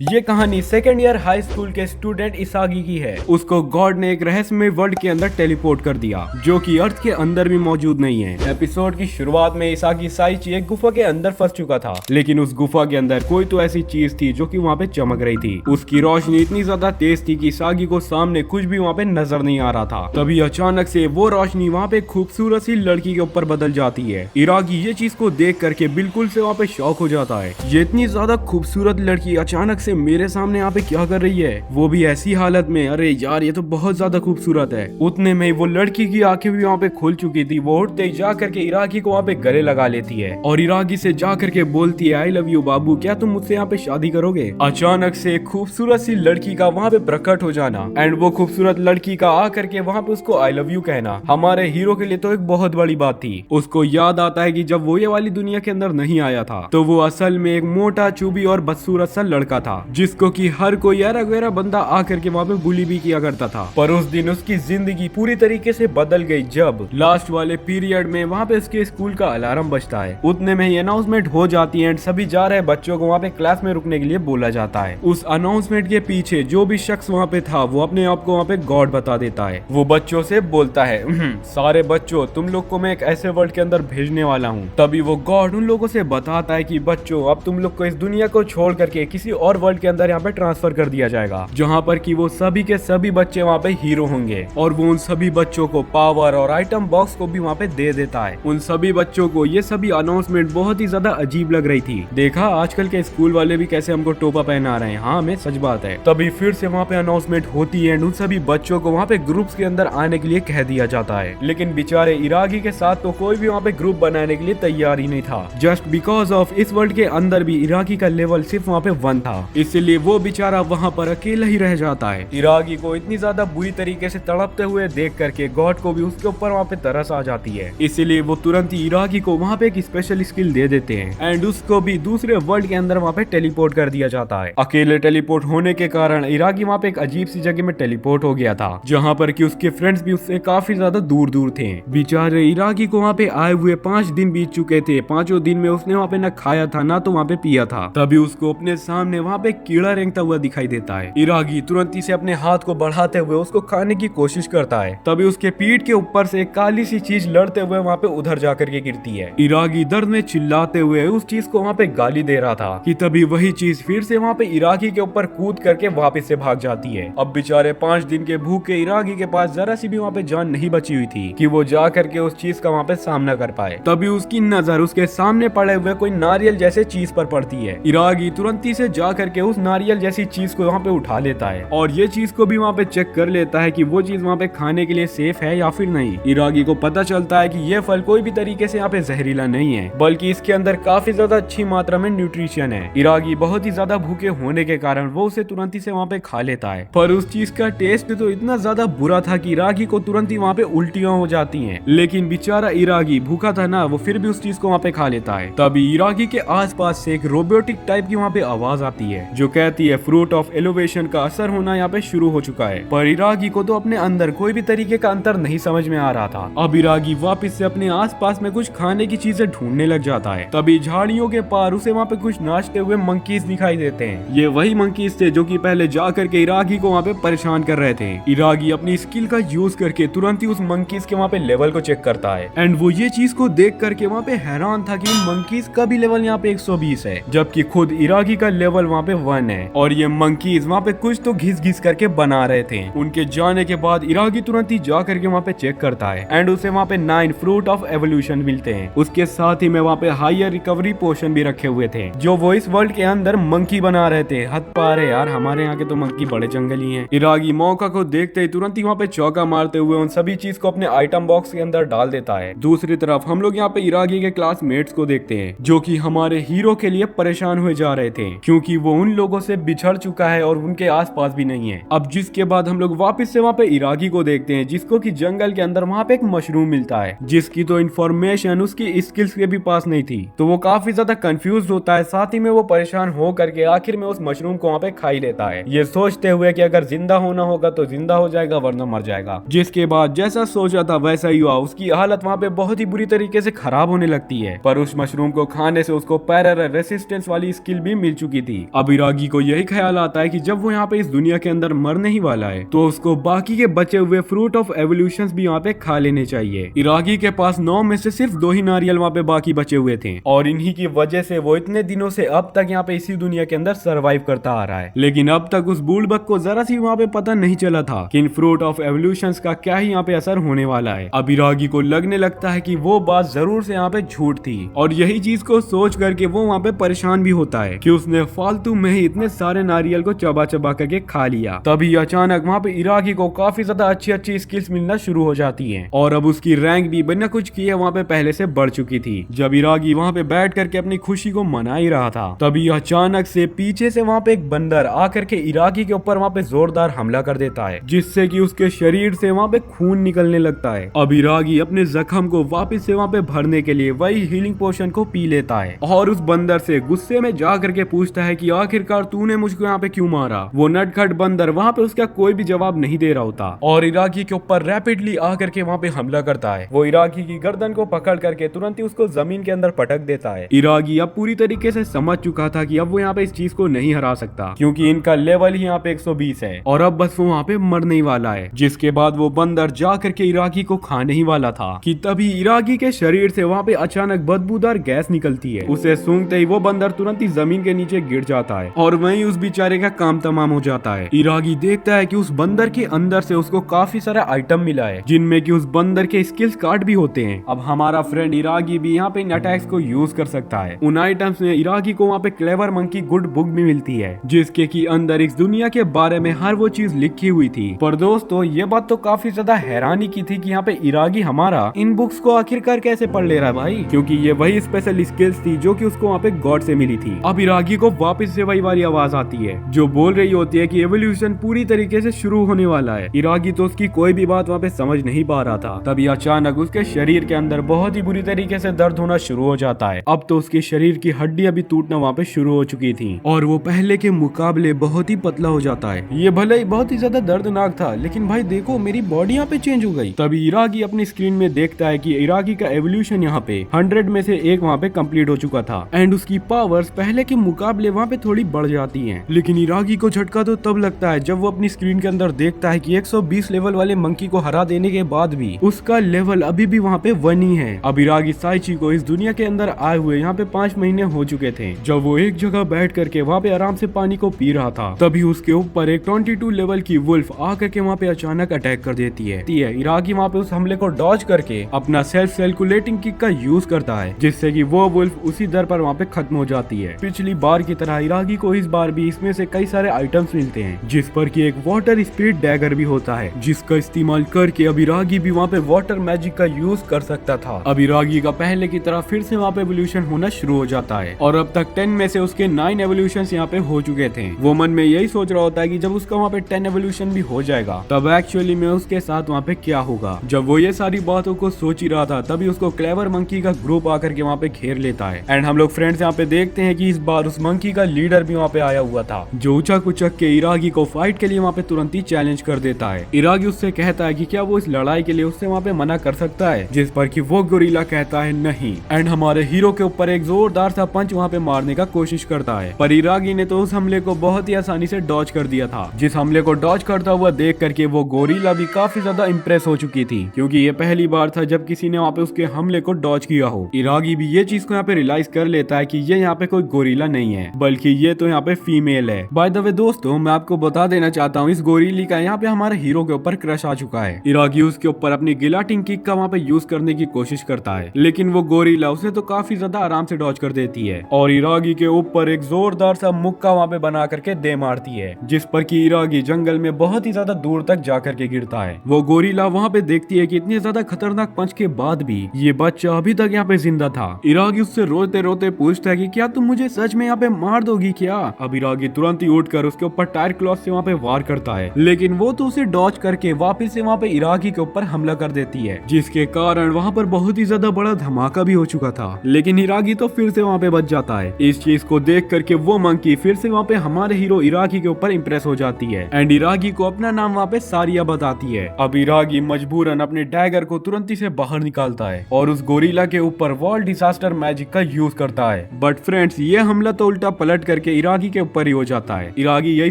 ये कहानी second year high school के स्टूडेंट इसागी की है। उसको गॉड ने एक रहस्यमय वर्ल्ड के अंदर टेलीपोर्ट कर दिया जो कि अर्थ के अंदर भी मौजूद नहीं है। एपिसोड की शुरुआत में इसागी साइची एक गुफा के अंदर फंस चुका था, लेकिन उस गुफा के अंदर कोई तो ऐसी चीज थी जो कि वहाँ पे चमक रही थी। उसकी रोशनी इतनी ज्यादा तेज थी कि इसागी को सामने कुछ भी वहाँ पे नजर नहीं आ रहा था। तभी अचानक से वो रोशनी वहाँ पे खूबसूरत सी लड़की के ऊपर बदल जाती है। इरागी ये चीज को देख करके बिल्कुल से वहाँ पे शॉक हो जाता है। ये इतनी ज्यादा खूबसूरत लड़की अचानक से मेरे सामने यहाँ पे क्या कर रही है, वो भी ऐसी हालत में। अरे यार ये तो बहुत ज्यादा खूबसूरत है। उतने में वो लड़की की आंखें भी वहाँ पे खुल चुकी थी। वो उठते ही जा करके इरागी को वहाँ पे गले लगा लेती है और इरागी से जा करके बोलती है, आई लव यू बाबू, क्या तुम मुझसे यहाँ पे शादी करोगे। अचानक से खूबसूरत सी लड़की का वहाँ पे प्रकट हो जाना एंड वो खूबसूरत लड़की का आ करके वहाँ पे उसको आई लव यू कहना हमारे हीरो के लिए तो एक बहुत बड़ी बात थी। उसको याद आता है कि जब वो ये वाली दुनिया के अंदर नहीं आया था तो वो असल में एक मोटा चुबी और बदसूरत सा लड़का था जिसको कि हर कोई यार वगैरह बंदा आकर के वहाँ पे बुली भी किया करता था। पर उस दिन उसकी जिंदगी पूरी तरीके से बदल गई जब लास्ट वाले पीरियड में वहाँ पे उसके स्कूल का अलार्म बजता है। उतने में ही अनाउंसमेंट हो जाती है एंड सभी जा रहे बच्चों को वहाँ पे क्लास में रुकने के लिए बोला जाता है। उस अनाउंसमेंट के पीछे जो भी शख्स वहाँ पे था वो अपने आप को वहाँ पे गॉड बता देता है। वो बच्चों से बोलता है, सारे बच्चों तुम लोग को मैं एक ऐसे वर्ल्ड के अंदर भेजने वाला हूँ। तभी वो गॉड उन लोगों से बताता है कि बच्चों अब तुम लोग को इस दुनिया को छोड़ करके किसी और वर्ल्ड के अंदर यहाँ पे ट्रांसफर कर दिया जाएगा जहाँ पर कि वो सभी के सभी बच्चे वहाँ पे हीरो होंगे और वो उन सभी बच्चों को पावर और आइटम बॉक्स को भी वहाँ पे दे देता है। उन सभी बच्चों को ये सभी अनाउंसमेंट बहुत ही ज्यादा अजीब लग रही थी। देखा आजकल के स्कूल वाले भी कैसे हमको टोपा पहना रहे हैं, हाँ मैं सच बात है। तभी फिर से वहाँ पे अनाउंसमेंट होती है। उन सभी बच्चों को वहाँ पे ग्रुप्स के अंदर आने के लिए कह दिया जाता है, लेकिन बेचारे इरागी के साथ तो कोई भी वहाँ पे ग्रुप बनाने के लिए तैयार ही नहीं था। जस्ट बिकॉज ऑफ इस वर्ल्ड के अंदर भी इरागी का लेवल सिर्फ वहाँ पे 1 था, इसलिए वो बेचारा वहाँ पर अकेला ही रह जाता है। इरागी को इतनी ज्यादा बुरी तरीके से तड़पते हुए देख करके गॉड को भी उसके ऊपर वहाँ पे तरस आ जाती है। इसीलिए वो तुरंत ही इरागी को वहाँ पे एक स्पेशल स्किल दे देते हैं एंड उसको भी दूसरे वर्ल्ड के अंदर वहाँ पे टेलीपोर्ट कर दिया जाता है। अकेले टेलीपोर्ट होने के कारण इरागी वहाँ पे एक अजीब सी जगह में टेलीपोर्ट हो गया था जहाँ पर कि उसके फ्रेंड्स भी उससे काफी ज्यादा दूर दूर थे। बेचारे इरागी को वहाँ पे आए हुए 5 दिन बीत चुके थे। 5 दिन में उसने वहाँ पे न खाया था ना तो वहाँ पे पिया था। तभी उसको अपने सामने वहाँ पे कीड़ा रेंगता हुआ दिखाई देता है। इरागी तुरंत ही से अपने हाथ को बढ़ाते हुए उसको खाने की कोशिश करता है। तभी उसके पीठ के ऊपर से एक काली सी चीज लड़ते हुए वहाँ पे उधर जाकर के गिरती है। इरागी दर्द में चिल्लाते हुए उस चीज को वहाँ पे गाली दे रहा था कि तभी वही चीज फिर से वहाँ पे इरागी के ऊपर कूद करके वापस से भाग जाती है। अब बेचारे 5 दिन के भूखे इरागी के पास जरा सी भी वहाँ पे जान नहीं बची हुई थी कि वो जा करके उस चीज का वहाँ पे सामना कर पाए। तभी उसकी नजर उसके सामने पड़े हुए कोई नारियल जैसे चीज पर पड़ती है। इरागी तुरंत ही से जा करके उस नारियल जैसी चीज को वहाँ पे उठा लेता है और ये चीज को भी वहाँ पे चेक कर लेता है कि वो चीज वहाँ पे खाने के लिए सेफ है या फिर नहीं। इरागी को पता चलता है कि ये फल कोई भी तरीके से यहाँ पे जहरीला नहीं है, बल्कि इसके अंदर काफी ज्यादा अच्छी मात्रा में न्यूट्रिशन है। इरागी बहुत ही ज्यादा भूखे होने के कारण वो उसे तुरंत ही से वहाँ पे खा लेता है, पर उस चीज का टेस्ट तो इतना ज्यादा बुरा था कि इरागी को तुरंत ही वहाँ पे उल्टियां हो जाती हैं। लेकिन बेचारा इरागी भूखा था ना, वो फिर भी उस चीज को वहाँ पे खा लेता है। तभी इरागी के आसपास से एक रोबोटिक टाइप की वहाँ पे आवाज आती है जो कहती है फ्रूट ऑफ एलोवेशन का असर होना यहाँ पे शुरू हो चुका है। पर इरागी को तो अपने अंदर कोई भी तरीके का अंतर नहीं समझ में आ रहा था। अब इरागी वापस से अपने आसपास में कुछ खाने की चीजें ढूंढने लग जाता है। तभी झाड़ियों के पार उसे वहाँ पे कुछ नाचते हुए मंकीज दिखाई देते हैं। ये वही मंकीज थे जो कि पहले जा करके इरागी को वहाँ पे परेशान कर रहे थे। इरागी अपनी स्किल का यूज करके तुरंत ही उस मंकीज के वहाँ पे लेवल को चेक करता है एंड वो ये चीज को देख करके वहाँ पे हैरान था कि मंकीज का भी लेवल यहाँ पे 120 है, जबकि खुद इरागी का लेवल वहाँ पे 1 है और ये मंकीज वहाँ पे कुछ तो घिस घिस करके बना रहे थे। उनके जाने के बाद इरागी तुरंत ही जा करके वहाँ पे चेक करता है एंड उसे वहाँ पे 9 फ्रूट ऑफ एवोल्यूशन मिलते हैं। उसके साथ ही में वहाँ पे हायर रिकवरी पोशन भी रखे हुए थे जो वो इस वर्ल्ड के अंदर मंकी बना रहे थे। हद पारे यार, हमारे यहाँ के तो मंकी बड़े जंगली हैं। इरागी मौका को देखते ही तुरंत ही वहाँ पे चौका मारते हुए उन सभी चीज को अपने आइटम बॉक्स के अंदर डाल देता है। दूसरी तरफ हम लोग यहाँ पे इरागी के क्लासमेट्स को देखते हैं जो कि हमारे हीरो के लिए परेशान हुए जा रहे थे क्योंकि वो उन लोगों से बिछड़ चुका है और उनके आसपास भी नहीं है। अब जिसके बाद हम लोग वापस से वहाँ पे इरागी को देखते हैं जिसको कि जंगल के अंदर वहाँ पे एक मशरूम मिलता है जिसकी तो इन्फॉर्मेशन उसकी स्किल्स के भी पास नहीं थी। तो वो काफी ज्यादा कंफ्यूज होता है, साथ ही में वो परेशान हो करके आखिर में उस मशरूम को वहाँ पे खा ही लेता है, ये सोचते हुए कि अगर जिंदा होना होगा तो जिंदा हो जाएगा वरना मर जाएगा। जिसके बाद जैसा सोचा था वैसा ही हुआ, उसकी हालत वहाँ पे बहुत ही बुरी तरीके से खराब होने लगती है। पर उस मशरूम को खाने से उसको पैरर रेसिस्टेंस वाली स्किल भी मिल चुकी थी। अब अब इरागी को यही ख्याल आता है कि जब वो यहाँ पे इस दुनिया के अंदर मरने ही वाला है तो उसको बाकी के बचे हुए फ्रूट ऑफ एवोल्यूशन भी यहाँ पे खा लेने चाहिए। इरागी के पास 9 में से सिर्फ 2 ही नारियल वहाँ पे बाकी बचे हुए थे और इन्हीं की वजह से वो इतने दिनों से अब तक यहाँ पे इसी दुनिया के अंदर सरवाइव करता आ रहा है। लेकिन अब तक उस बूढ़बक को जरा सी वहाँ पे पता नहीं चला था कि इन फ्रूट ऑफ एवोल्यूशन का क्या ही यहाँ पे असर होने वाला है। अब इरागी को लगने लगता है कि वो बात जरूर से यहाँ पे झूठ थी और यही चीज को सोच करके वो वहाँ पे परेशान भी होता है कि उसने फालतू में ही इतने सारे नारियल को चबा चबा करके खा लिया। तभी अचानक वहाँ पे इरागी को काफी ज्यादा अच्छी अच्छी स्किल्स मिलना शुरू हो जाती हैं और अब उसकी रैंक भी बिना कुछ किए वहाँ पे पहले से बढ़ चुकी थी। जब इरागी वहाँ पे बैठ करके अपनी खुशी को मना ही रहा था तभी अचानक से पीछे से वहाँ पे एक बंदर आकर के इरागी के ऊपर वहाँ पे जोरदार हमला कर देता है जिससे कि उसके शरीर से वहाँ पे खून निकलने लगता है। अब इरागी अपने जख्म को वापस से वहाँ पे भरने के लिए वही हीलिंग पोशन को पी लेता है और उस बंदर से गुस्से में जा करके पूछता है कि आखिरकार तूने मुझको यहाँ पे क्यों मारा। वो नटखट बंदर वहाँ पे उसका कोई भी जवाब नहीं दे रहा होता और इरागी के ऊपर रैपिडली आकर के वहाँ पे हमला करता है। वो इरागी की गर्दन को पकड़ करके तुरंत ही उसको जमीन के अंदर पटक देता है। इरागी अब पूरी तरीके से समझ चुका था कि अब वो यहाँ पे इस चीज को नहीं हरा सकता क्योंकि इनका लेवल ही यहाँ पे 120 है और अब बस वो वहाँ पे मरने ही वाला है। जिसके बाद वो बंदर जा करके इरागी को खाने ही वाला था कि तभी इरागी के शरीर से वहाँ पे अचानक बदबूदार गैस निकलती है। उसे सूंघते ही वो बंदर तुरंत ही जमीन के नीचे गिर जाता है और वहीं उस बेचारे का काम तमाम हो जाता है। इरागी देखता है कि उस बंदर के अंदर से उसको काफी सारा आइटम मिला है जिनमें कि उस बंदर के स्किल्स कार्ड भी होते हैं। अब हमारा फ्रेंड इरागी भी यहाँ पे इन अटैक्स को यूज कर सकता है। उन आइटम्स में इरागी को वहाँ पे क्लेवर मंकी गुड बुक भी मिलती है जिसके की अंदर इस दुनिया के बारे में हर वो चीज लिखी हुई थी। पर दोस्तों ये बात तो काफी ज्यादा हैरानी की थी कि यहाँ पे इरागी हमारा इन बुक्स को आखिरकार कैसे पढ़ ले रहा है भाई, क्योंकि ये वही स्पेशल स्किल्स थी जो कि उसको वहाँ पे गॉड से मिली थी। अब इरागी को वापस से वही वाली आवाज आती है जो बोल रही होती है कि एवोल्यूशन पूरी तरीके से शुरू होने वाला है। इरागी तो उसकी कोई भी बात वहाँ पे समझ नहीं पा रहा था। तभी अचानक उसके शरीर के अंदर बहुत ही बुरी तरीके से दर्द होना शुरू हो जाता है। अब तो उसके शरीर की हड्डियां भी टूटना वहाँ पे शुरू हो चुकी थी और वो पहले के मुकाबले बहुत ही पतला हो जाता है। ये भले ही बहुत ही ज्यादा दर्दनाक था लेकिन भाई देखो मेरी बॉडी यहाँ पे चेंज हो गई। तभी इरागी अपनी स्क्रीन में देखता है कि इरागी का एवोल्यूशन यहाँ पे 100 में से 1 वहाँ पे कंप्लीट हो चुका था एंड उसकी पावर्स पहले के मुकाबले वहाँ पे थोड़ी बढ़ जाती हैं। लेकिन इरागी को झटका तो तब लगता है जब वो अपनी स्क्रीन के अंदर देखता है कि 120 लेवल वाले मंकी को हरा देने के बाद भी उसका लेवल अभी भी वहाँ पे 1 ही है। अब इरागी साइची को इस दुनिया के अंदर आए हुए यहाँ पे 5 महीने हो चुके थे। जब वो एक जगह बैठ करके वहाँ पे आराम से पानी को पी रहा था तभी उसके ऊपर एक 22 लेवल की वुल्फ आकर के वहाँ पे अचानक अटैक कर देती है। इरागी वहाँ पे उस हमले को डॉज करके अपना सेल्फ कैलकुलेटिंग किक का यूज करता है जिससे कि वो वुल्फ उसी दर पर वहाँ पे खत्म हो जाती है। पिछली बार की तरह इरागी को इस बार भी इसमें से कई सारे आइटम्स मिलते हैं जिस पर कि एक वाटर स्पिरिट डैगर भी होता है जिसका इस्तेमाल करके अब इरागी भी वहाँ पे वाटर मैजिक का यूज कर सकता था। अब इरागी का पहले की तरह फिर से वहाँ पे एवोल्यूशन होना शुरू हो जाता है और अब तक 10 में से उसके 9 एवोल्यूशन यहाँ पे हो चुके थे। वो मन में यही सोच रहा होता है कि जब उसका वहाँ पे 10 एवोल्यूशन भी हो जाएगा तब एक्चुअली में उसके साथ वहाँ पे क्या होगा। जब वो ये सारी बातों को सोच ही रहा था तभी उसको क्लेवर मंकी का ग्रुप आकर के वहाँ पे घेर लेता है एंड हम लोग फ्रेंड्स यहाँ पे देखते हैं कि इस बार उस मंकी का लीडर भी वहाँ पे आया हुआ था जो उचक उचक के इरागी को फाइट के लिए वहाँ पे तुरंत ही चैलेंज कर देता है। इरागी उससे कहता है कि क्या वो इस लड़ाई के लिए उससे वहाँ पे मना कर सकता है, जिस पर कि वो गोरिल्ला कहता है नहीं एंड हमारे हीरो के ऊपर एक जोरदार सा पंच वहाँ पे मारने का कोशिश करता है। पर इरागी ने तो उस हमले को बहुत ही आसानी से डॉज कर दिया था। जिस हमले को डॉज करता हुआ देख करके वो गोरिल्ला भी काफी ज्यादा इम्प्रेस हो चुकी थी क्योंकि ये पहली बार था जब किसी ने वहाँ पे उसके हमले को डॉज किया हो। इरागी भी ये चीज को यहाँ पे रियलाइज कर लेता है कि ये यहाँ पे कोई गोरिल्ला नहीं है बल्कि ये तो यहाँ पे फीमेल है। बाय द वे दोस्तों मैं आपको बता देना चाहता हूँ इस गोरिल्ली का यहाँ पे हमारे हीरो के ऊपर क्रश आ चुका है। इरागी उसके ऊपर अपनी गिलाटिंग किक का वहाँ पे यूज करने की कोशिश करता है लेकिन वो गोरिल्ला उसे तो काफी ज्यादा आराम से डॉज कर देती है और इरागी के ऊपर एक जोरदार सा मुक्का वहाँ पे बना करके दे मारती है जिस पर कि इरागी जंगल में बहुत ही ज्यादा दूर तक जा करके गिरता है। वो गोरिल्ला वहाँ पे देखती है कि इतने ज्यादा खतरनाक पंच के बाद भी ये बच्चा अभी तक यहाँ पे जिंदा था। इरागी उससे रोते रोते पूछता है कि क्या तुम मुझे सच में यहाँ पे मार दोगी क्या। अब इरागी तुरंत ही उठकर उसके ऊपर टायर क्लॉथ से वहाँ पे वार करता है लेकिन वो तो उसे डॉज करके वापस से वहाँ पे इरागी के ऊपर हमला कर देती है जिसके कारण वहाँ पर बहुत ही ज्यादा बड़ा धमाका भी हो चुका था लेकिन इरागी तो फिर से वहाँ पे बच जाता है। इस चीज को देख करके वो मंकी फिर से वहाँ पे हमारे हीरो इरागी के ऊपर इम्प्रेस हो जाती है एंड इरागी को अपना नाम वहाँ पे सारिया बताती है। अब इरागी मजबूरन अपने डैगर को तुरंत ही से बाहर निकालता है और उस गोरिल्ला के ऊपर वॉल डिजास्टर मैजिक का यूज करता है। बट फ्रेंड्स ये हमला तो उल्टा पलट करके इरागी के ऊपर ही हो जाता है। इरागी यही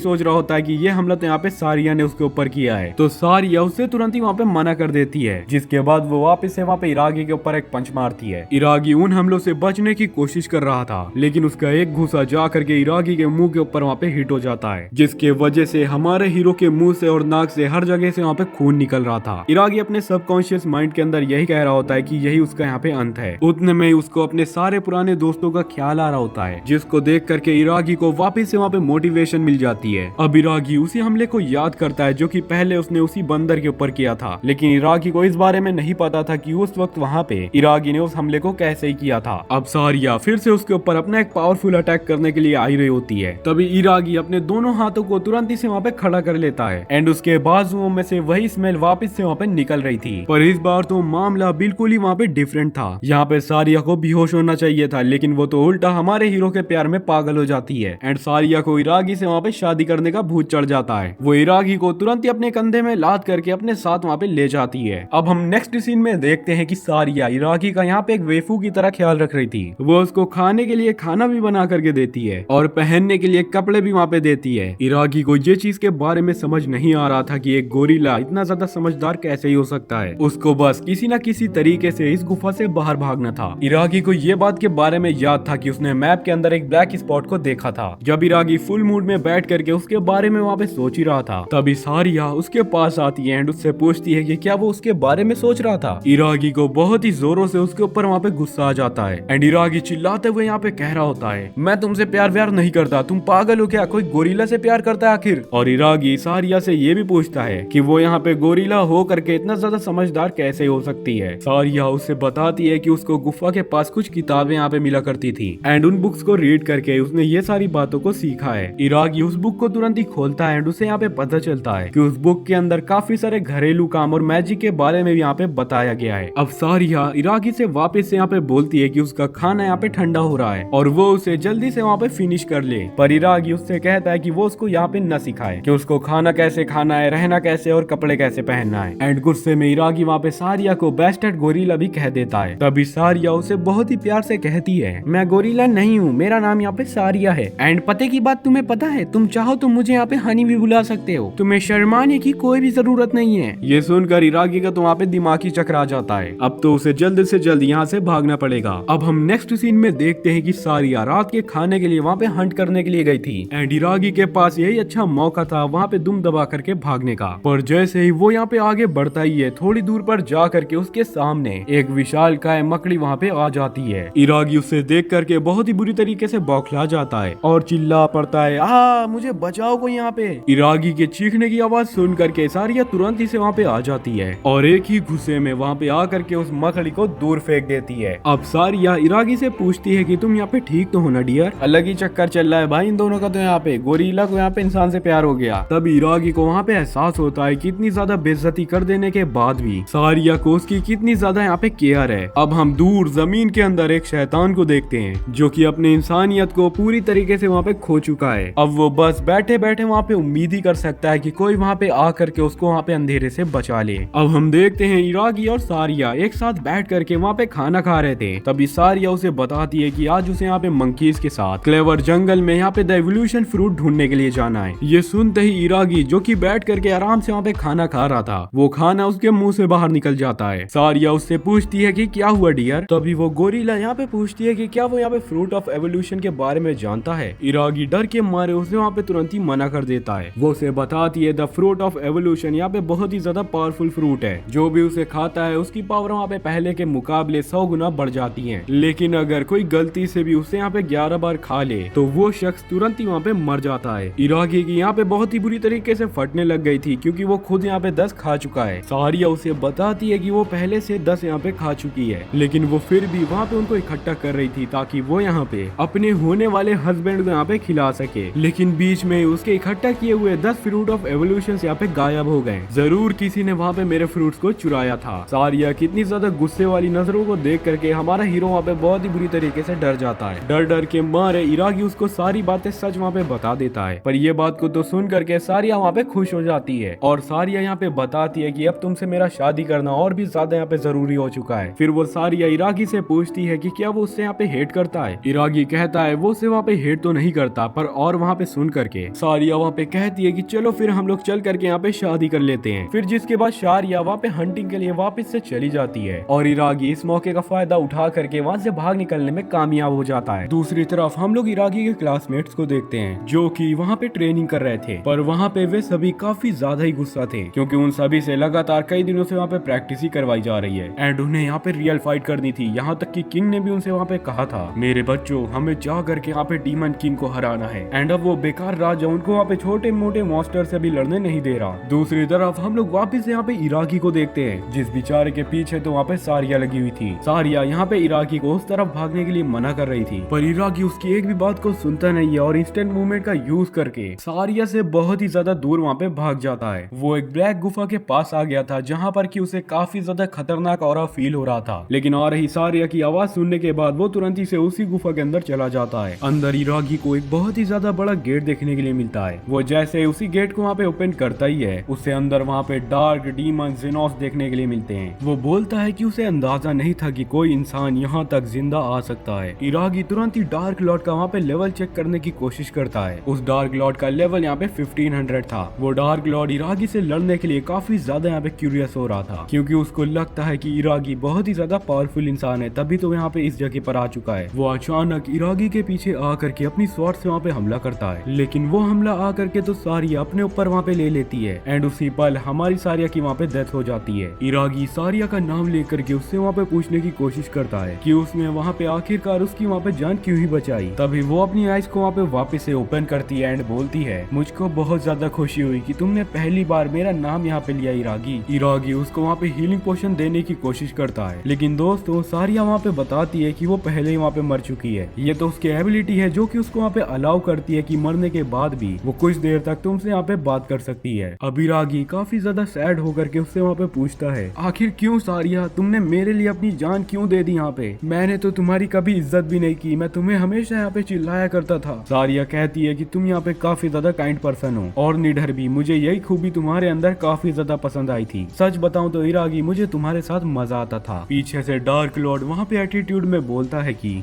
सोच रहा होता है कि ये हमला तो यहाँ पे सारिया ने उसके ऊपर किया है, तो सारिया उससे तुरंत ही वहाँ पे मना कर देती है, जिसके बाद वो वापस से वहाँ पे इरागी के ऊपर एक पंच मारती है। इरागी उन हमलों से बचने की कोशिश कर रहा था, लेकिन उसका एक घुसा जा करके इरागी के मुंह के ऊपर वहाँ पे हिट हो जाता है, जिसके वजह से हमारे हीरो के मुंह से और नाक से हर जगह से वहाँ पे खून निकल रहा था। इरागी अपने सबकॉन्शियस माइंड के अंदर यही कह रहा होता है कि यही उसका यहाँ पे अंत है। उतने में उसको अपने सारे पुराने दोस्तों का ख्याल आ रहा होता है, जिसको देख करके इरागी को वापस से वहाँ पे मोटिवेशन मिल जाती है। अब इरागी उसी हमले को याद करता है जो कि पहले उसने उसी बंदर के ऊपर किया था, लेकिन इरागी को इस बारे में नहीं पता था कि उस वक्त वहाँ पे इरागी ने उस हमले को कैसे ही किया था। अब सारिया फिर से उसके ऊपर अपना एक पावरफुल अटैक करने के लिए आई रही होती है, तभी इरागी अपने दोनों हाथों को तुरंत ही से वहाँ पे खड़ा कर लेता है एंड उसके बाजुओं में से वही स्मेल वापस से वहाँ पे निकल रही थी। पर इस बार तो मामला बिल्कुल ही वहाँ पे डिफरेंट था। यहाँ पे सारिया को बेहोश होना चाहिए था, लेकिन वो तो उल्टा हमारे हीरो के प्यार में पागल हो जाती है एंड सारिया को इरागी से वहाँ पे शादी करने का भूत चढ़ जाता है। वो इरागी को तुरंत ही अपने कंधे में लाद करके अपने साथ वहाँ पे ले जाती है। अब हम नेक्स्ट सीन में देखते हैं कि सारिया इरागी का यहाँ पे एक वेफू की तरह ख्याल रख रही थी। वो उसको खाने के लिए खाना भी बना करके देती है और पहनने के लिए कपड़े भी वहाँ पे देती है। इरागी को ये चीज के बारे में समझ नहीं आ रहा था कि एक गोरिल्ला इतना ज्यादा समझदार कैसे ही हो सकता है। उसको बस किसी न किसी तरीके से इस गुफा से बाहर भागना था। इरागी को ये बात के बारे में याद था कि उसने मैप के अंदर एक ब्लैक स्पॉट को देखा था। जब इरागी फुल मूड में बैठ करके उसके बारे में वहाँ पे सोच ही रहा था, तभी सारिया उसके पास आती है एंड उससे पूछती है कि क्या वो उसके बारे में सोच रहा था। इरागी को बहुत ही जोरों से उसके ऊपर वहाँ पे गुस्सा आ जाता है एंड इरागी चिल्लाते हुए यहाँ पे कह रहा होता है, मैं तुमसे प्यार व्यार नहीं करता, तुम पागल हो क्या, कोई गोरिल्ला से प्यार करता है आखिर। और इरागी सारिया से ये भी पूछता है कि वो यहाँ पे गोरिल्ला हो करके इतना ज्यादा समझदार कैसे हो सकती है। सारिया उससे बताती है कि उसको गुफा के पास कुछ किताबें यहाँ पे मिला करती थी एंड उन बुक्स को रीड करके उसने ये सारी बातों को सीखा है। इरागी उस बुक को तुरंत ही खोलता है एंड उसे यहाँ पे पता चलता है कि उस बुक के अंदर काफी सारे घरेलू काम और मैजिक के बारे में भी यहाँ पे बताया गया है। अब सारिया इरागी से वापस से यहाँ पे बोलती है कि उसका खाना यहाँ पे ठंडा हो रहा है और वो उसे जल्दी से वहाँ पे फिनिश कर ले, पर इरागी उससे कहता है कि वो उसको यहाँ पे न सिखाए कि उसको खाना कैसे खाना है, रहना कैसे और कपड़े कैसे पहनना है। एंड गुस्से में इरागी वहाँ पे सारिया को बेस्टेड गोरिल्ला भी कह देता है। तभी सारिया उसे बहुत ही प्यार से कहती है, मैं गोरिल्ला नहीं हूँ, मेरा नाम यहाँ पे सारिया है एंड पते की बात तुम्हें पता है, तुम चाहो तो मुझे यहाँ पे हनी भी बुला सकते हो, तुम्हें शर्माने की कोई भी जरूरत नहीं है। ये सुनकर इरागी का तो वहाँ पे दिमाग ही चकरा जाता है। अब तो उसे जल्द से जल्द यहाँ से भागना पड़ेगा। अब हम नेक्स्ट सीन में देखते हैं कि सारिया रात के खाने के लिए वहाँ पे हंट करने के लिए गई थी एंड इरागी के पास यही अच्छा मौका था वहाँ पे दुम दबा करके भागने का। पर जैसे ही वो यहाँ पे आगे बढ़ता ही है, थोड़ी दूर पर जा करके उसके सामने एक विशालकाय मकड़ी वहाँ पे आ जाती है। इरागी उसे देख करके बहुत ही बुरी तरीके से बौखला जाता है और चिल्ला पड़ता है, मुझे बचाओ कोई यहाँ पे। इरागी के चीखने की आवाज सुन करके सारिया तुरंत ही से वहाँ पे आ जाती है और एक ही गुस्से में वहाँ पे आ करके उस मकड़ी को दूर फेंक देती है। अब सारिया इरागी से पूछती है कि तुम यहाँ पे ठीक तो हो ना डियर, अलग ही चक्कर चल रहा है भाई इन दोनों का, तो यहाँ पे गोरिल्ला को यहाँ पे इंसान से प्यार हो गया। तब इरागी को वहाँ पे एहसास होता है कि इतनी ज्यादा बेइज्जती कर देने के बाद भी सारिया को उसकी कितनी ज्यादा यहाँ पे केयर है। अब हम दूर जमीन के अंदर एक शैतान को देखते हैं जो कि अपने इंसानियत को पूरी तरीके से वहाँ पे खो चुका है। अब वो बस बैठे बैठे वहाँ पे उम्मीद ही कर सकता है कि कोई वहाँ पे आ करके उसको वहाँ पे अंधेरे से बचा ले। अब हम देखते हैं इरागी और सारिया एक साथ बैठ करके वहाँ पे खाना खा रहे थे। तभी सारिया उसे बताती है कि आज उसे यहाँ पे मंकीज के साथ क्लेवर जंगल में यहाँ पे द एवोल्यूशन फ्रूट ढूंढने के लिए जाना है। ये सुनते ही इरागी जो कि बैठ करके आराम से वहाँ पे खाना खा रहा था, वो खाना उसके मुंह से बाहर निकल जाता है। सारिया उससे पूछती है कि क्या हुआ डियर। तभी वो गोरिल्ला यहाँ पे पूछती है कि क्या वो यहाँ पे फ्रूट ऑफ एवोल्यूशन के बारे में जानता है। इरागी डर के मारे उसे वहाँ पे तुरंत ही मना कर देता है। वो उसे बताती है द फ्रूट ऑफ एवोल्यूशन यहाँ पे बहुत ही ज्यादा पावरफुल फ्रूट है, जो भी उसे खाता है उसकी पावर वहाँ पे पहले के मुकाबले 100 गुना बढ़ जाती है, लेकिन अगर कोई गलती से भी उसे यहाँ पे 11 बार खा ले तो वो शख्स तुरंत ही वहाँ पे मर जाता है। इरागी की यहाँ पे बहुत ही बुरी तरीके से फटने लग गई थी क्योंकि वो खुद यहाँ पे 10 खा चुका है। सारिया उसे बताती है कि वो पहले से 10 यहाँ पे खा चुकी है, लेकिन वो फिर भी वहाँ पे उनको इकट्ठा कर रही थी ताकि वो यहाँ पे अपने होने वाले हस्बैंड को यहाँ पे खिला सके। लेकिन बीच में उसके इकट्ठा किए हुए 10 फ्रूट ऑफ एवोल्यूशन यहाँ पे गायब हो गए। जरूर किसी ने वहाँ पे मेरे फ्रूट्स को चुराया था। सारिया कितनी ज्यादा गुस्से वाली नजरों को देख करके हमारा हीरो वहाँ पे बहुत ही बुरी तरीके से डर जाता है। डर डर के मारे इरागी उसको सारी बातें सच वहाँ पे बता देता है। पर ये बात को तो सुन करके सारिया वहाँ पे खुश हो जाती है और सारिया यहाँ पे बताती है कि अब तुमसे मेरा शादी करना और भी ज्यादा यहाँ पे जरूरी हो चुका है। फिर वो सारिया इरागी से पूछती है कि क्या वो उससे यहाँ पे हेट करता है। इरागी कहता है वो उसे वहाँ पे हेट तो नहीं करता, पर और वहाँ पे सुन करके सारिया वहाँ पे कहती है कि चलो फिर हम लोग चल करके यहाँ पे शादी कर लेते हैं। फिर जिसके बाद शारिया वहाँ पे हंटिंग के लिए वापस से चली जाती है और इरागी इस मौके का फायदा उठा करके वहाँ से भाग निकलने में कामयाब हो जाता है। दूसरी तरफ हम लोग इरागी के क्लासमेट्स को देखते हैं जो कि वहाँ पे ट्रेनिंग कर रहे थे, पर वहाँ पे वे सभी काफी ज्यादा ही गुस्सा थे क्योंकि उन सभी से लगातार कई दिनों से वहाँ पे प्रैक्टिस ही करवाई जा रही है एंड उन्हें यहाँ पे रियल फाइट करनी थी। यहाँ तक कि किंग ने भी उनसे वहाँ पे कहा था, मेरे बच्चों हमें जा करके यहाँ पे डीमन किंग को हराना है। एंड अब वो बेकार राजा उनको वहाँ पे छोटे मोटे मॉन्स्टर से भी लड़ने नहीं दे रहा। दूसरी तरफ हम लोग वापिस यहाँ पे इराकी को देखते हैं जिस बेचारे के पीछे तो वहाँ पे सारिया लगी हुई थी। सारिया यहाँ पे इराकी को उस तरफ भागने के लिए मना कर रही थी, पर इराकी उसकी एक भी बात को सुनता नहीं है और इंस्टेंट मूवमेंट का यूज करके सारिया से बहुत ही ज्यादा दूर वहाँ पे भाग जाता है। वो एक ब्लैक गुफा के पास आ गया था जहाँ पर कि उसे काफी ज्यादा खतरनाक ऑरा फील हो रहा था, लेकिन आ रही सारिया की आवाज सुनने के बाद वो तुरंत ही से उसी गुफा के अंदर चला जाता है। अंदर इरागी को एक बहुत ही ज्यादा बड़ा गेट देखने के लिए मिलता है। वो जैसे उसी गेट को वहाँ पे ओपन करता ही है, उससे अंदर वहाँ पे डार्क डीमन जेनोस देखने के लिए मिलते हैं। वो बोलता है कि उसे अंदाजा नहीं था कि कोई इंसान यहाँ तक जिंदा आ सकता है। इरागी तुरंत ही डार्क लॉर्ड का वहाँ पे लेवल चेक करने की कोशिश करता है। उस डार्क लॉर्ड का लेवल यहाँ पे 1500 था। वो डार्क लॉर्ड इरागी से लड़ने के लिए काफी ज्यादा यहाँ पे क्यूरियस हो रहा था क्योंकि उसको लगता है कि इरागी बहुत ही ज्यादा पावरफुल इंसान है, तभी तो यहाँ पे इस जगह पर आ चुका है। वो अचानक इरागी के पीछे आकर के अपनी स्वॉर्ड से वहाँ पे हमला करता है, लेकिन वो हमला आकर के तो सारिया अपने ऊपर वहाँ पे ले लेती है एंड उसी पल हमारी सारिया की वहाँ पे डेथ हो जाती है। इरागी सारिया का नाम लेकर के उससे वहाँ पे पूछने की कोशिश करता है कि उसने वहाँ पे आखिरकार उसकी वहाँ पे जान क्यों ही बचाई। तभी वो अपनी आइज को वहाँ पे वापस से ओपन करती है एंड बोलती है, मुझको बहुत ज्यादा खुशी हुई कि तुमने पहली बार मेरा नाम यहाँ पे लिया इरागी। इरागी उसको वहाँ पे हीलिंग पोशन देने की कोशिश करता है, लेकिन दोस्तों सारिया वहाँ पे बताती है कि वो पहले ही वहाँ पे मर चुकी है। ये तो उसकी एबिलिटी है जो कि उसको वहाँ पे अलाउ करती है कि मरने के बाद भी वो कुछ देर तक तुमसे यहाँ पे बात कर सकती है। अब इरागी काफी ज्यादा सैड होकर के उससे वहाँ पे पूछता है, आखिर क्यों सारिया, तुमने मेरे लिए अपनी जान क्यों दे दी यहाँ पे? मैंने तो तुम्हारी कभी इज्जत भी नहीं की, मैं तुम्हें हमेशा यहाँ पे चिल्लाया करता था। सारिया कहती है कि तुम यहाँ पे काफी ज्यादा काइंड पर्सन हो और निडर भी, मुझे यही खूबी तुम्हारे अंदर काफी ज्यादा पसंद आई थी। सच बताऊं तो इरागी मुझे तुम्हारे साथ मजा आता था। पीछे से डार्क लॉर्ड वहाँ पे एटीट्यूड में बोलता है कि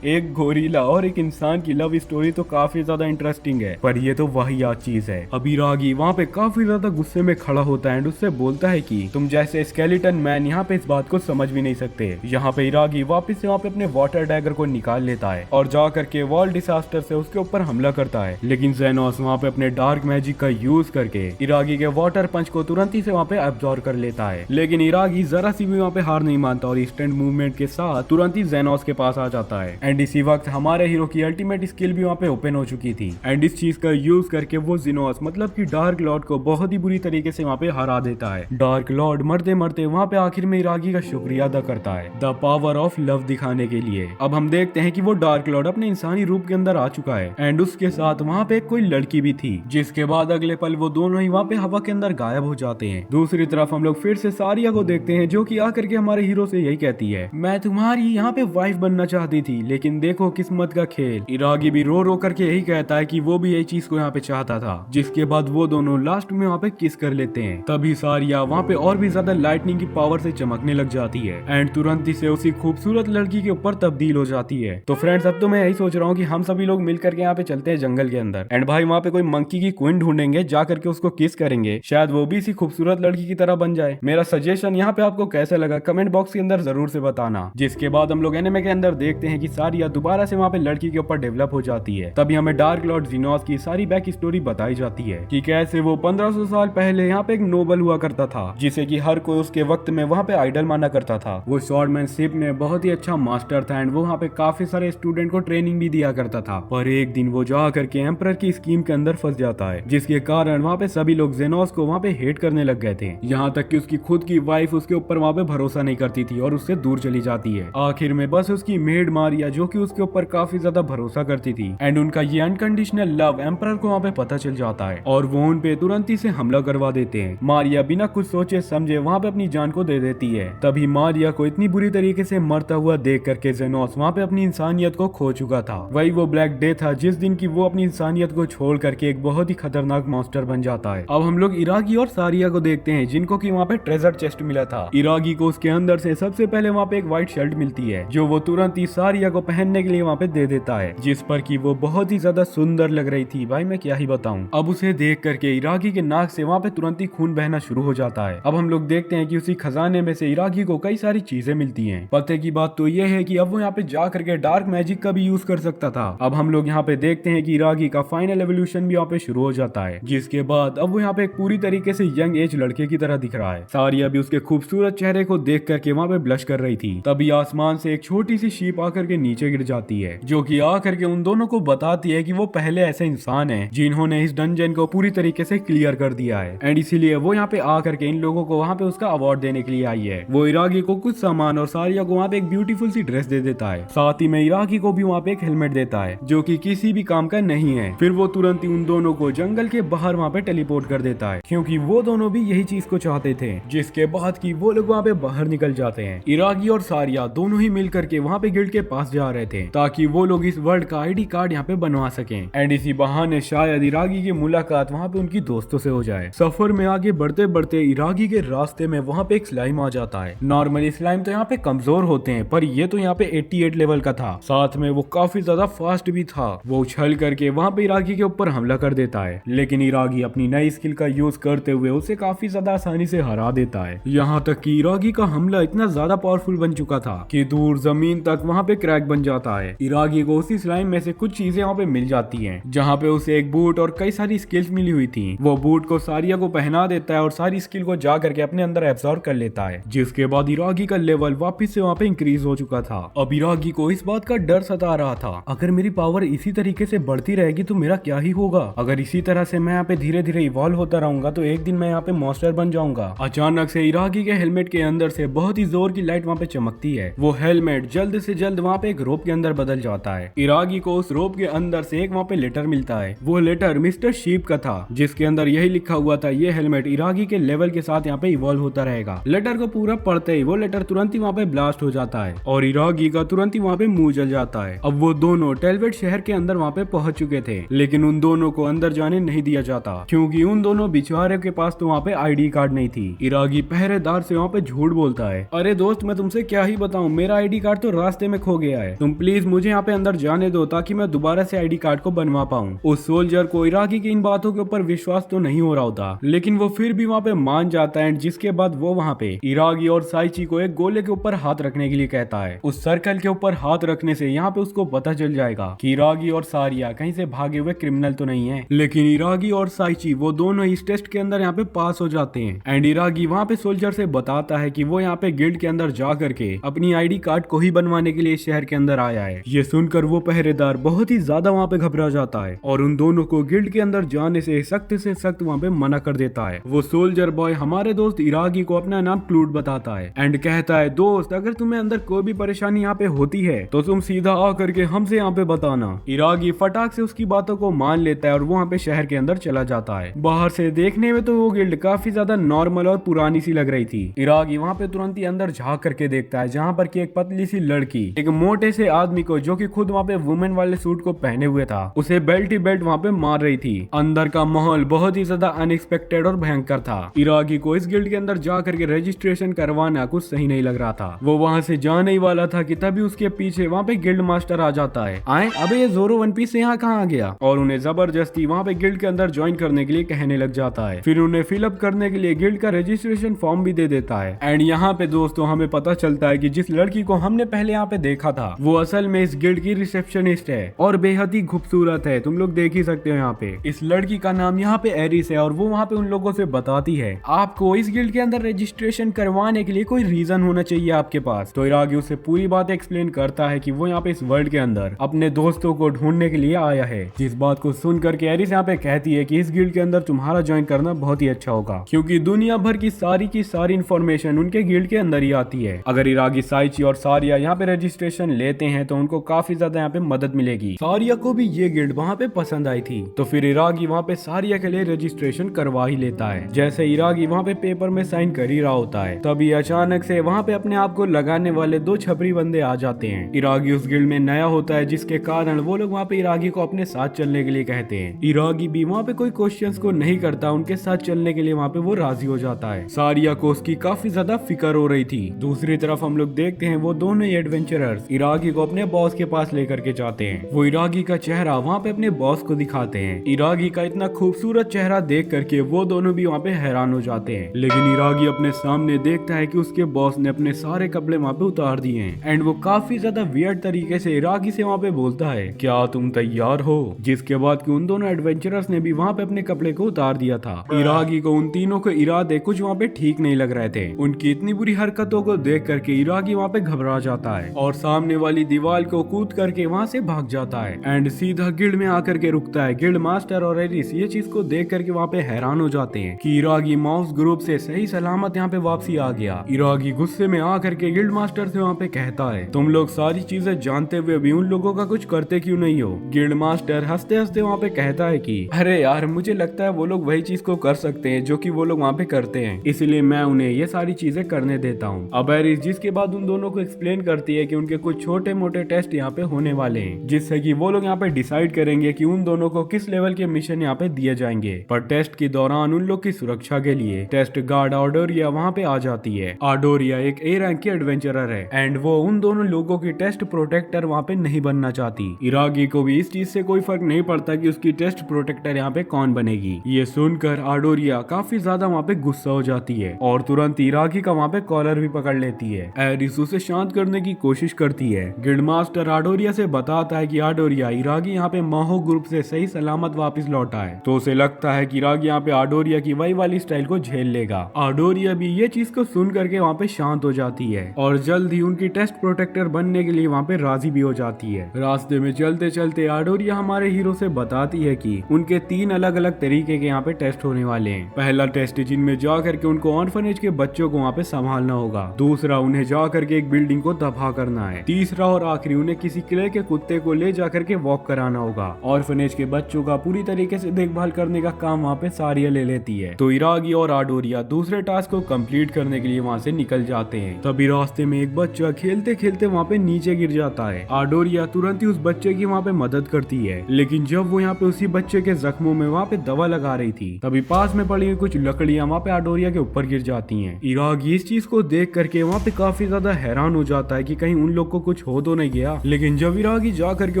एक गोरिल्ला और एक इंसान की लव स्टोरी तो काफी ज्यादा इंटरेस्टिंग है, पर ये तो वाहियात चीज है। अब इरागी वहाँ पे काफी ज्यादा गुस्से में खड़ा होता है एंड उससे बोलता है कि तुम जैसे स्केलेटन मैन यहाँ पे इस बात को समझ भी नहीं सकते। यहाँ पे इरागी वापस से वहाँ पे अपने वाटर डैगर को निकाल लेता है और जा करके वर्ल्ड डिजास्टर से उसके ऊपर हमला करता है, लेकिन जेनोस वहाँ पे अपने डार्क मैजिक का यूज करके इरागी के वाटर पंच को तुरंत ही से वहाँ पे एब्जॉर्ब कर लेता है। लेकिन इरागी जरा सी भी वहाँ पे हार नहीं मानता और इंस्टेंट मूवमेंट के साथ तुरंत ही जेनोस के पास आ जाता है एंड इसी वक्त हमारे हीरो की अल्टीमेट स्किल भी वहाँ पे ओपन हो चुकी थी एंड इस चीज का यूज करके वो जेनोस मतलब कि डार्क लॉर्ड को बहुत ही बुरी तरीके से वहाँ पे हरा देता है। डार्क लॉर्ड मरते मरते वहाँ पे आखिर में इरागी का शुक्रिया अदा करता है द पावर ऑफ लव दिखाने के लिए। अब हम देखते हैं कि वो डार्क लॉर्ड अपने इंसानी रूप के अंदर आ चुका है एंड उसके साथ वहाँ पे कोई लड़की भी थी, जिसके बाद अगले पल वो दोनों ही वहाँ पे हवा के अंदर गायब हो जाते हैं। दूसरी तरफ हम लोग फिर से सारिया को देखते हैं जो कि आकर के हमारे हीरो से यही कहती है, मैं तुम्हारी यहाँ पे वाइफ बनना चाहती थी, लेकिन देखो किस्मत का खेल। इरागी भी रो रो करके यही कहता है कि वो भी यही चीज को यहाँ पे चाहता था, जिसके बाद वो दोनों लास्ट में वहाँ पे किस कर लेते हैं। तभी सारिया वहाँ पे और भी ज्यादा लाइटनिंग की पावर से चमकने लग जाती है एंड तुरंत ही से उसी खूबसूरत लड़की के ऊपर तब्दील हो जाती है। तो फ्रेंड्स अब तो मैं यही सोच रहा हूँ कि हम सभी लोग मिल करके यहाँ पे चलते हैं जंगल के अंदर एंड भाई वहाँ पे कोई मंकी की क्वीन ढूंढेंगे, जा करके उसको किस करेंगे, शायद वो भी इसी खूबसूरत लड़की की तरह बन जाए। मेरा सजेशन यहाँ पे आपको कैसा लगा कमेंट बॉक्स के अंदर जरूर से बताना। जिसके बाद हम लोग एनिमे के अंदर देखते हैं कि सारिया दोबारा से वहाँ पे लड़की के ऊपर डेवलप हो जाती है। तभी हमें डार्क लॉर्ड जेनोस की सारी बैक स्टोरी बताई जाती है कि कैसे वो 1500 साल पहले यहाँ पे एक नोबल हुआ करता था जिसे कि हर कोई उसके वक्त में वहाँ पे आइडल माना करता था। वो स्वॉर्डमैनशिप में बहुत ही अच्छा मास्टर था एंड वो वहाँ पे काफी सारे स्टूडेंट को ट्रेनिंग भी दिया करता था, पर एक दिन वो जा करके एम्परर की स्कीम के अंदर फंस जाता है, जिसके कारण वहाँ पे सभी लोग जेनोस को वहाँ पे हेट करने लग गए थे। यहाँ तक कि उसकी खुद की वाइफ उसके ऊपर वहाँ पे भरोसा नहीं करती थी और उससे दूर चली जाती है। आखिर में बस उसकी मेड मारिया जो कि उसके ऊपर काफी ज्यादा भरोसा करती थी एंड उनका ये अनकंडीशनल लव एम्परर को वहाँ पे पता चल जाता है और वो उन पे तुरंत ही से हमला करवा देते हैं। मारिया बिना कुछ सोचे समझे वहाँ पे अपनी जान को दे देती है। तभी मारिया को इतनी बुरी तरीके से मरता हुआ देख करके जेनोस वहाँ पे अपनी इंसानियत को खो चुका था। वही वो ब्लैक डे था जिस दिन की वो अपनी इंसानियत को छोड़ करके एक बहुत ही खतरनाक मॉन्स्टर बन जाता है। अब हम लोग इरागी और सारिया को देखते हैं जिनको कि वहाँ पे ट्रेजर चेस्ट मिला था। इरागी को उसके अंदर से सबसे पहले वहाँ पे एक व्हाइट शर्ट मिलती है जो वो तुरंत ही सारिया को पहनने के लिए वहाँ पे दे देता है, जिस पर कि वो बहुत ही ज्यादा सुंदर लग रही थी। भाई मैं क्या ही बताऊं। अब उसे देख करके इराकी के नाक से वहाँ पे तुरंत ही खून बहना शुरू हो जाता है। अब हम लोग देखते हैं कि उसी खजाने में से इराकी को कई सारी चीजें मिलती हैं। पते की बात तो ये है कि अब वो यहाँ पे जा करके डार्क मैजिक का भी यूज कर सकता था। अब हम लोग यहाँ पे देखते हैं कि इराकी का फाइनल एवोल्यूशन भी यहाँ पे शुरू हो जाता है, जिसके बाद अब वो यहाँ पे एक पूरी तरीके से यंग एज लड़के की तरह दिख रहा है। सारिया भी उसके खूबसूरत चेहरे को देख करके वहाँ पे ब्लश कर रही थी। तभी आसमान से एक छोटी सी शीप आकर के नीचे गिर जाती है, जो कि आकर के उन दोनों को बताती है कि वो पहले ऐसे इंसान हैं जिन्होंने इस डंजन को पूरी तरीके से क्लियर कर दिया है, एंड इसीलिए वो यहाँ पे आकर के इन लोगों को वहाँ पे उसका अवार्ड देने के लिए आई है। वो इराकी को कुछ सामान और सारिया को वहाँ पे एक ब्यूटीफुल सी ड्रेस दे देता है। साथ ही में इराकी को भी वहाँ पे एक हेलमेट देता है, जो कि किसी भी काम का नहीं है। फिर वो तुरंत ही उन दोनों को जंगल के बाहर वहाँ पे टेलीपोर्ट कर देता है, क्योंकि वो दोनों भी यही चीज को चाहते थे। जिसके बाद की वो लोग वहाँ पे बाहर निकल जाते हैं। इराकी और सारिया दोनों ही मिल करके वहाँ पे गिल्ड के पास जा रहे थे, ताकि वो लोग इस वर्ल्ड का आईडी कार्ड यहाँ पे बनवा सकें, एंड इसी बहाने शायद इराकी की मुलाकात वहाँ पे उनकी दोस्तों से हो जाए। सफर में आगे बढ़ते बढ़ते इराकी के रास्ते में वहाँ पे एक स्लाइम आ जाता है। नॉर्मली स्लाइम तो यहाँ पे कमजोर होते हैं, पर ये तो यहाँ पे 88 लेवल का था। साथ में वो काफी ज्यादा फास्ट भी था। वो उछल करके वहाँ पे इराकी के ऊपर हमला कर देता है, लेकिन इराकी अपनी नई स्किल का यूज करते हुए उसे काफी ज्यादा आसानी से हरा देता है। यहाँ तक कि इराकी का हमला इतना ज्यादा पावरफुल बन चुका था कि दूर जमीन तक वहाँ पे क्रैक बन जाता है। इराकी को उसी स्लाइम में से कुछ चीजें वहाँ पे मिल जाती हैं, जहाँ पे उसे एक बूट और कई सारी स्किल्स मिली हुई थी। वो बूट को सारिया को पहना देता है और सारी स्किल को जा करके अपने अंदर एब्सॉर्ब कर लेता है, जिसके बाद इराकी का लेवल वापस से वहाँ पे इंक्रीज हो चुका था। अब इराकी को इस बात का डर सता रहा था, अगर मेरी पावर इसी तरीके से बढ़ती रहेगी तो मेरा क्या ही होगा। अगर इसी तरह से मैं यहाँ पे धीरे धीरे इवॉल्व होता रहूंगा तो एक दिन मैं यहाँ पे मॉन्स्टर बन जाऊंगा। अचानक से इराकी के हेलमेट के अंदर से बहुत ही जोर की लाइट वहाँ पे चमकती है। वो हेलमेट जल्द से जल्द वहाँ पे एक रोप के अंदर बदल जाता है। इराकी को उस रोप के अंदर से एक वहाँ पे लेटर मिलता है। वो लेटर मिस्टर शीप का था, जिसके अंदर यही लिखा हुआ था, ये हेलमेट इराकी के लेवल के साथ यहाँ पे इवॉल्व होता रहेगा। लेटर को पूरा पढ़ते ही वो लेटर तुरंत ही वहाँ पे ब्लास्ट हो जाता है और इराकी का तुरंत ही वहाँ पे मुंह जल जाता है। अब वो दोनों टेलवेट शहर के अंदर वहाँ पे पहुंच चुके थे, लेकिन उन दोनों को अंदर जाने नहीं दिया जाता, क्योंकि उन दोनों बेचारे के पास तो वहाँ पे आईडी कार्ड नहीं थी। इराकी पहरेदार से वहाँ पे झूठ बोलता है, अरे दोस्त मैं तुमसे क्या ही बताऊं, मेरा आईडी कार्ड तो रास्ते में खो गया है, तुम प्लीज मुझे यहाँ पे अंदर जाने दो ताकि मैं दोबारा से आईडी कार्ड को बनवा पाऊं। उस सोल्जर को इराकी की इन बातों के ऊपर विश्वास तो नहीं हो रहा होता, लेकिन वो फिर भी वहाँ पे मान जाता है। जिसके बाद वो वहाँ पे इराकी और साइची को एक गोले के ऊपर हाथ रखने के लिए कहता है। उस सर्कल के ऊपर हाथ रखने से यहाँ पे उसको पता चल जाएगा कि इराकी और सारिया कहीं से भागे हुए क्रिमिनल तो नहीं है। लेकिन इराकी और साइची वो दोनों इस टेस्ट के अंदर यहाँ पे पास हो जाते हैं, एंड इराकी वहाँ पे सोल्जर से बताता है कि वो यहाँ पे गिल्ड के अंदर जा करके अपनी आईडी कार्ड को ही बनवाने के लिए शहर के अंदर आया है। ये सुनकर वो पहरेदार बहुत ही ज्यादा वहाँ पे घबरा जाता है और उन दोनों को गिल्ड के अंदर जाने से सख्त वहाँ पे मना कर देता है। वो सोल्जर बॉय हमारे दोस्त इराकी को अपना नाम क्लूड बताता है एंड कहता है, दोस्त अगर तुम्हें अंदर कोई भी परेशानी यहाँ पे होती है तो तुम सीधा आ करके हमसे यहाँ पे बताना। इराकी फटाक से उसकी बातों को मान लेता है और वो वहाँ पे शहर के अंदर चला जाता है। बाहर से देखने में तो वो गिल्ड काफी ज्यादा नॉर्मल और पुरानी सी लग रही थी। इराकी वहाँ पे तुरंत ही अंदर झांक करके देखता है, जहाँ पर की एक पतली सी लड़की एक मोटे से आदमी को, जो कि खुद वहाँ पे वुमेन वाले सूट को पहने हुए था, उसे बेल्ट ही बेल्ट वहाँ पे मार रही थी। अंदर का माहौल बहुत ही ज्यादा अनएक्सपेक्टेड और भयंकर था। इराकी को इस गिल्ड के अंदर जा करके रजिस्ट्रेशन करवाना कुछ सही नहीं लग रहा था। वो वहाँ से जाने ही वाला था कि तभी उसके पीछे वहाँ पे गिल्ड मास्टर आ जाता है। आए अबे ये जोरो वन पीस से यहाँ कहाँ आ गया, और उन्हें जबरदस्ती वहाँ पे गिल्ड के अंदर ज्वाइन करने के लिए कहने लग जाता है। फिर उन्हें फिलअप करने के लिए गिल्ड का रजिस्ट्रेशन फॉर्म भी दे देता है। एंड यहाँ पे दोस्तों हमें पता चलता है कि जिस लड़की को हमने पहले यहाँ पे देखा था वो असल में इस गिल्ड की रिसेप्शनिस्ट है और बेहद ही खूबसूरत है। तुम लोग देख ही सकते हो यहाँ पे इस लड़की का नाम यहाँ पे एरिस है, और वो वहाँ पे उन लोगों से बताती है आपको इस गिल्ड के अंदर रजिस्ट्रेशन करवाने के लिए कोई रीजन होना चाहिए आपके पास। तो इराकी उससे पूरी बात एक्सप्लेन करता है कि वो यहाँ पे इस वर्ल्ड के अंदर अपने दोस्तों को ढूंढने के लिए आया है। जिस बात को सुन करके एरिस यहाँ पे कहती है कि इस गिल्ड के अंदर तुम्हारा ज्वाइन करना बहुत ही अच्छा होगा, क्योंकि दुनिया भर की सारी इंफॉर्मेशन उनके गिल्ड के अंदर ही आती है। अगर इराकी, साइची और सारिया यहाँ पे रजिस्ट्रेशन लेते हैं तो उनको काफी ज्यादा यहाँ पे मदद मिलेगी। सारिया को भी ये गिल्ड वहाँ पे पसंद आई थी, तो फिर इराकी वहाँ पे सारिया के लिए रजिस्ट्रेशन करवा ही लेता है। जैसे इराकी वहाँ पे पेपर में साइन कर ही रहा होता है, तभी अचानक से वहाँ पे अपने आप को लगाने वाले दो छपरी बंदे आ जाते हैं। इराकी उस गिल्ड में नया होता है, जिसके कारण वो लोग वहाँ पे इराकी को अपने साथ चलने के लिए कहते हैं। इराकी भी वहाँ पे कोई क्वेश्चंस को नहीं करता, उनके साथ चलने के लिए वहाँ पे वो राजी हो जाता है। सारिया को उसकी काफी ज्यादा फिक्र हो रही थी। दूसरी तरफ हम लोग देखते हैं वो दोनों एडवेंचरर्स इराकी को अपने बॉस के पास लेकर के जाते हैं। वो इरागी का चेहरा वहाँ पे अपने बॉस को दिखाते हैं। इरागी का इतना खूबसूरत चेहरा देख करके वो दोनों भी वहाँ पे हैरान हो जाते हैं, लेकिन इरागी अपने सामने देखता है कि उसके बॉस ने अपने सारे कपड़े वहाँ पे उतार दिए हैं। एंड वो काफी ज्यादा वियर्ड तरीके से इरागी से वहाँ पे बोलता है, क्या तुम तैयार हो? जिसके बाद कि उन दोनों एडवेंचरर्स ने भी वहाँ पे अपने कपड़े को उतार दिया था। इरागी को उन तीनों के इरादे कुछ वहाँ पे ठीक नहीं लग रहे थे। उनकी इतनी बुरी हरकतों को देख करके इरागी वहाँ पे घबरा जाता है और सामने वाली दीवार को कूद करके वहाँ से भाग जाता है एंड सीधा गिल्ड में आकर के रुकता है। गिल्ड मास्टर और एरिस ये चीज को देख करके वहाँ पे हैरान हो जाते हैं कि इरागी माउस ग्रुप से सही सलामत यहाँ पे वापसी आ गया। इरागी गुस्से में आकर के गिल्ड मास्टर से वहाँ पे कहता है, तुम लोग सारी चीजें जानते हुए भी उन लोगों का कुछ करते क्यों नहीं हो? गिल्ड मास्टर हंसते हंसते वहाँ पे कहता है कि अरे यार, मुझे लगता है वो लोग वही चीज को कर सकते हैं जो कि वो लोग वहाँ पे करते हैं, इसलिए मैं उन्हें ये सारी चीजें करने देता हूँ। अब एरिस जिसके बाद उन दोनों को एक्सप्लेन करती है कि उनके कुछ छोटे मोटे टेस्ट यहाँ पे होने वाले हैं, जिससे कि वो लोग यहाँ पे डिसाइड करेंगे कि उन दोनों को किस लेवल के मिशन यहाँ पे दिए जाएंगे। पर टेस्ट के दौरान उन लोग की सुरक्षा के लिए टेस्ट गार्ड आडोरिया वहाँ पे आ जाती है। आडोरिया एक ए रैंक की एडवेंचरर है एंड वो उन दोनों लोगों की टेस्ट प्रोटेक्टर वहाँ पे नहीं बनना चाहती। इरागी को भी इस चीज से कोई फर्क नहीं पड़ता कि उसकी टेस्ट प्रोटेक्टर यहाँ पे कौन बनेगी। ये सुनकर आडोरिया काफी ज्यादा वहाँ पे गुस्सा हो जाती है और तुरंत इरागी का वहाँ पे कॉलर भी पकड़ लेती है। एरिस उसे शांत करने की कोशिश करती है। गिल्ड मास्टर आडोरिया से बताता है कि आडोरिया इरागी यहाँ पे माहो ग्रुप से सही सलामत वापस लौटा है, तो उसे लगता है कि इरागी यहाँ पे आडोरिया की वही वाली स्टाइल को झेल लेगा। आडोरिया भी ये चीज को सुन करके वहाँ पे शांत हो जाती है और जल्द ही उनकी टेस्ट प्रोटेक्टर बनने के लिए वहाँ पे राजी भी हो जाती है। रास्ते में चलते चलते आडोरिया हमारे हीरो से बताती है कि उनके 3 अलग अलग तरीके के यहाँ पे टेस्ट होने वाले हैं। पहला टेस्ट जिनमें जा करके उनको ऑर्फनेज के बच्चों को वहाँ पे संभालना होगा, दूसरा उन्हें जा करके एक बिल्डिंग को तबाह करना है, तीसरा और आखिरी उन्हें किसी किले के कुत्ते को ले जा करके वॉक कराना होगा। ऑर्फनेज के बच्चों का पूरी तरीके से देखभाल करने का काम वहाँ पे सारिया ले लेती है। तो इरागी और आडोरिया दूसरे टास्क को कंप्लीट करने के लिए वहाँ से निकल जाते हैं। तभी रास्ते में एक बच्चा खेलते खेलते वहाँ पे नीचे गिर जाता है। आडोरिया तुरंत ही उस बच्चे की वहाँ पे मदद करती है, लेकिन जब वो यहाँ पे उसी बच्चे के जख्मों में वहाँ पे दवा लगा रही थी, तभी पास में पड़ी हुई कुछ लकड़ियाँ वहाँ पे आडोरिया के ऊपर गिर जाती हैं। इरागी इस चीज को देख करके वहाँ पे काफी ज्यादा हैरान हो जाता है कि कहीं उन लोग को कुछ हो तो नहीं गया, लेकिन जब इरागी जा करके